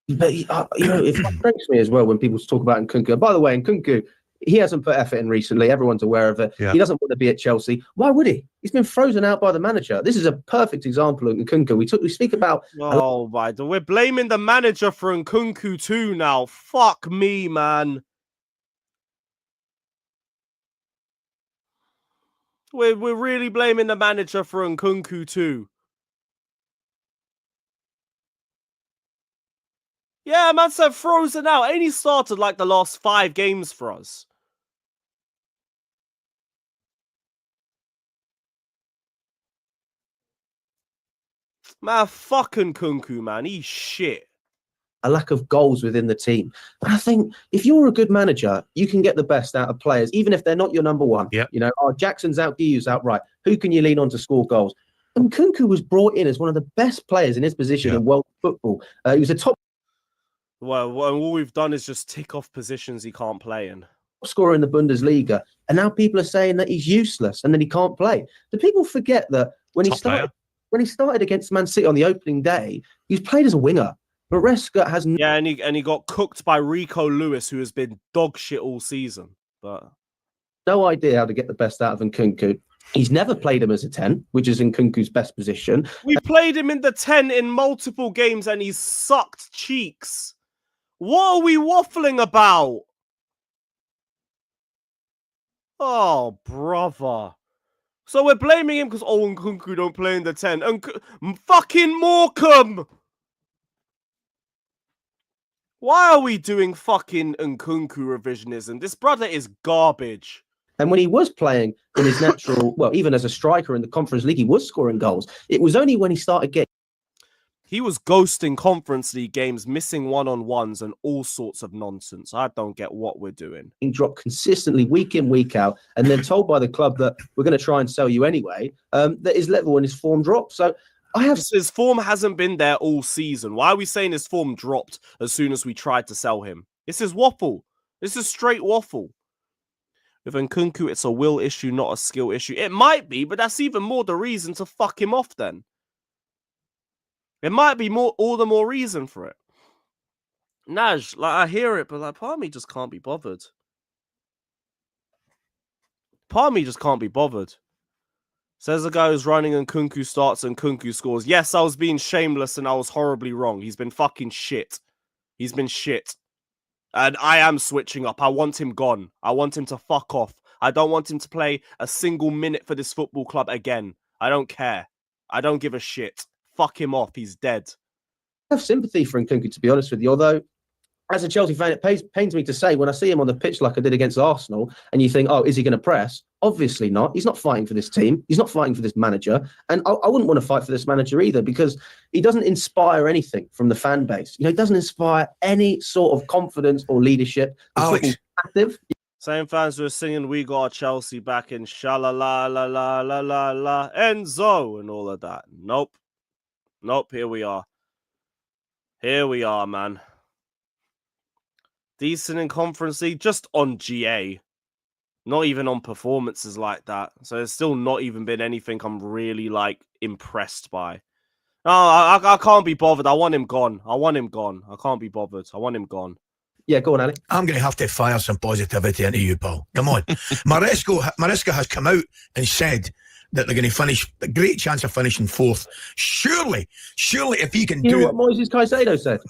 [SPEAKER 2] But it frustrates me as well when people talk about Nkunku. By the way, Nkunku, he hasn't put effort in recently. Everyone's aware of it. Yeah. He doesn't want to be at Chelsea. Why would he? He's been frozen out by the manager. This is a perfect example of Nkunku. We speak about.
[SPEAKER 5] Oh my! We're blaming the manager for Nkunku too now. Fuck me, man. We're really blaming the manager for Nkunku too. Yeah, man said frozen out. Ain't he started like the last 5 games for us? Man, fucking Kunku, man. He's shit.
[SPEAKER 2] A lack of goals within the team. But I think if you're a good manager, you can get the best out of players, even if they're not your number one.
[SPEAKER 7] Yeah.
[SPEAKER 2] You know, Jackson's out, Guiu's out, right. Who can you lean on to score goals? And Kunku was brought in as one of the best players in his position in world football. He was a top.
[SPEAKER 5] Well, all we've done is just tick off positions he can't play in.
[SPEAKER 2] Scorer in the Bundesliga. And now people are saying that he's useless and that he can't play. Do people forget that when he started against Man City on the opening day, he's played as a winger. Maresca has
[SPEAKER 5] and he got cooked by Rico Lewis, who has been dog shit all season. But
[SPEAKER 2] no idea how to get the best out of Nkunku. He's never played him as a 10, which is Nkunku's best position.
[SPEAKER 5] We played him in the 10 in multiple games and he's sucked cheeks. What are we waffling about? Oh, brother. So we're blaming him because, Nkunku don't play in the 10. Fucking Morecambe! Why are we doing fucking Nkunku revisionism? This brother is garbage.
[SPEAKER 2] And when he was playing in his natural, well, even as a striker in the Conference League, he was scoring goals. It was only when he started getting...
[SPEAKER 5] He was ghosting Conference League games, missing one-on-ones and all sorts of nonsense. I don't get what we're doing.
[SPEAKER 2] He dropped consistently week in, week out, and then told by the club that we're going to try and sell you anyway, that his level and his form dropped. So
[SPEAKER 5] his form hasn't been there all season. Why are we saying his form dropped as soon as we tried to sell him? This is waffle. This is straight waffle. With Nkunku, it's a will issue, not a skill issue. It might be, but that's even more the reason to fuck him off then. It might be all the more reason for it. Naj, I hear it, but part of me just can't be bothered. Part of me just can't be bothered. Says the guy who's running and Nkunku starts and Nkunku scores. Yes, I was being shameless and I was horribly wrong. He's been fucking shit. He's been shit. And I am switching up. I want him gone. I want him to fuck off. I don't want him to play a single minute for this football club again. I don't care. I don't give a shit. Fuck him off. He's dead.
[SPEAKER 2] I have sympathy for Nkunku, to be honest with you, although as a Chelsea fan, it pains me to say when I see him on the pitch like I did against Arsenal and you think, is he going to press? Obviously not. He's not fighting for this team. He's not fighting for this manager. And I wouldn't want to fight for this manager either because he doesn't inspire anything from the fan base. You know, he doesn't inspire any sort of confidence or leadership. Active.
[SPEAKER 5] Same fans who are singing "We Got Chelsea Back" in "Shala la la la la la la Enzo" and all of that. Nope. Here we are. Here we are, man. Decent in Conference League, just on GA. Not even on performances like that. So it's still not even been anything I'm really like impressed by. No, I can't be bothered. I want him gone. I can't be bothered. I want him gone.
[SPEAKER 2] Yeah, go on, Ali.
[SPEAKER 6] I'm going to have to fire some positivity into you, Paul. Come on. Maresca has come out and said that they're going to finish, a great chance of finishing fourth. Surely, if he can
[SPEAKER 2] You
[SPEAKER 6] do
[SPEAKER 2] know what Moises Caicedo said?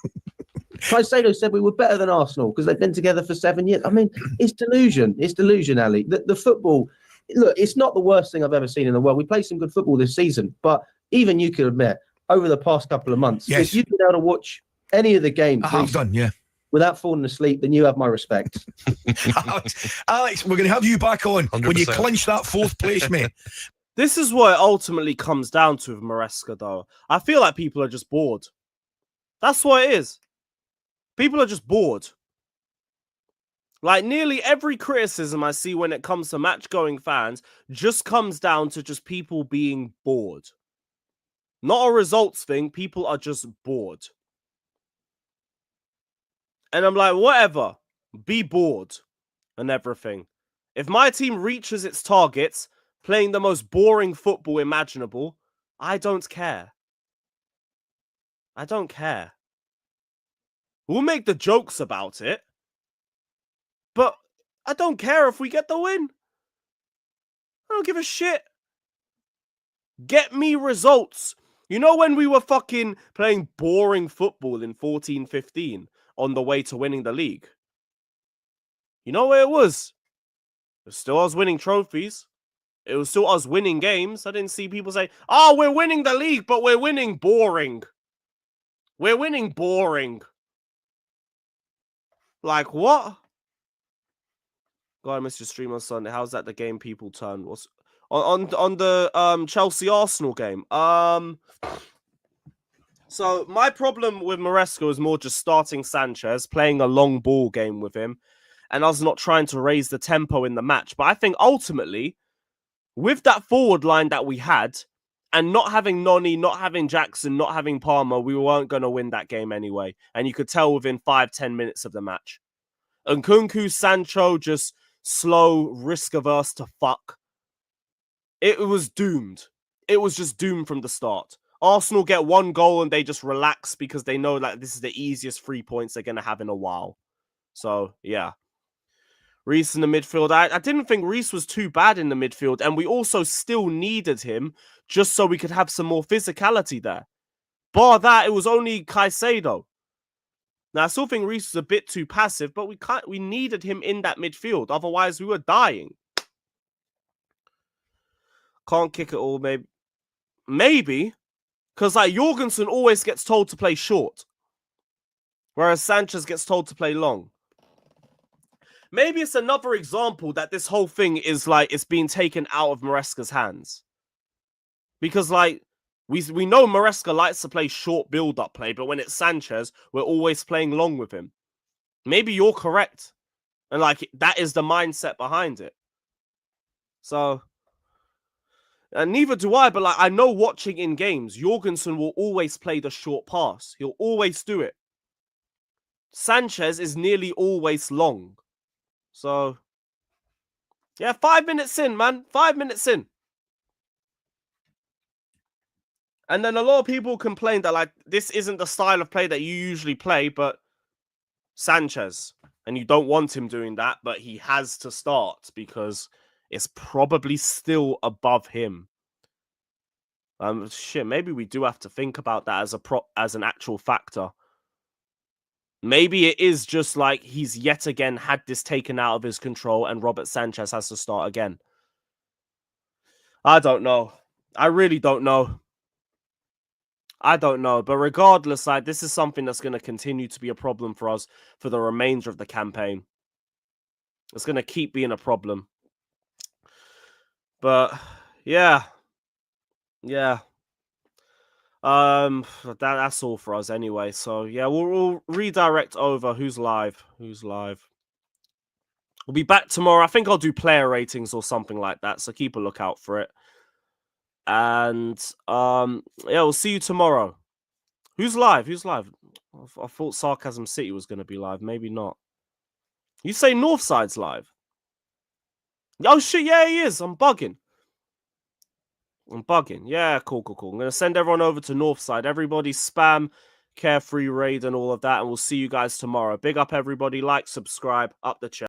[SPEAKER 2] Caicedo said we were better than Arsenal because they've been together for 7 years. I mean, it's delusion. It's delusion, Ali. The football, look, it's not the worst thing I've ever seen in the world. We played some good football this season, but even you could admit, over the past couple of months,
[SPEAKER 6] Yes.
[SPEAKER 2] if you've been able to watch any of the games
[SPEAKER 6] I have done, yeah.
[SPEAKER 2] without falling asleep, then you have my respect.
[SPEAKER 6] Alex, we're going to have you back on when you
[SPEAKER 7] 100%.
[SPEAKER 6] clinch that fourth place, mate.
[SPEAKER 5] This is what it ultimately comes down to with Maresca, though. I feel like people are just bored. That's what it is. People are just bored. Like, nearly every criticism I see when it comes to match-going fans just comes down to just people being bored. Not a results thing. People are just bored. And I'm like, whatever. Be bored and everything. If my team reaches its targets, playing the most boring football imaginable, I don't care. I don't care. We'll make the jokes about it. But I don't care if we get the win. I don't give a shit. Get me results. You know when we were fucking playing boring football in 14-15 on the way to winning the league? You know where it was? It was still us winning trophies. It was still us winning games. I didn't see people say, oh, we're winning the league, but we're winning boring. We're winning boring. Like, what? God, I missed your stream on Sunday. How's that the game people turn? What's on the Chelsea Arsenal game? So my problem with Maresca is more just starting Sanchez, playing a long ball game with him, and us not trying to raise the tempo in the match. But I think ultimately, with that forward line that we had, and not having Noni, not having Jackson, not having Palmer, we weren't going to win that game anyway. And you could tell within 5-10 minutes of the match. And Nkunku, Sancho, just slow, risk-averse to fuck. It was doomed. It was just doomed from the start. Arsenal get one goal and they just relax because they know that this is the easiest 3 points they're going to have in a while. So, yeah. Reece in the midfield. I didn't think Reece was too bad in the midfield, and we also still needed him just so we could have some more physicality there. Bar that, it was only Caicedo. Now, I still think Reece was a bit too passive, but we needed him in that midfield. Otherwise, we were dying. Can't kick it all, maybe. Maybe, because like Jorgensen always gets told to play short, whereas Sanchez gets told to play long. Maybe it's another example that this whole thing is like it's being taken out of Maresca's hands. Because like we know Maresca likes to play short build-up play, but when it's Sanchez, we're always playing long with him. Maybe you're correct. And like that is the mindset behind it. So and neither do I, but like I know watching in games, Jorgensen will always play the short pass. He'll always do it. Sanchez is nearly always long. So, yeah, 5 minutes in, man. 5 minutes in. And then a lot of people complain that, like, this isn't the style of play that you usually play, but Sanchez. And you don't want him doing that, but he has to start because it's probably still above him. Shit, maybe we do have to think about that as an actual factor. Maybe it is just like he's yet again had this taken out of his control and Robert Sanchez has to start again. I don't know. I really don't know. I don't know. But regardless, like this is something that's going to continue to be a problem for us for the remainder of the campaign. It's going to keep being a problem. But yeah. Yeah. That's all for us anyway. So yeah, we'll redirect over who's live. We'll be back tomorrow. I think I'll do player ratings or something like that. So keep a lookout for it. And yeah, we'll see you tomorrow. Who's live? I thought Sarcasm City was going to be live. Maybe not. You say Northside's live? Oh shit, yeah, he is. I'm bugging. Yeah, cool. I'm going to send everyone over to Northside. Everybody spam Carefree Raid and all of that, and we'll see you guys tomorrow. Big up everybody. Like, subscribe, up the chat.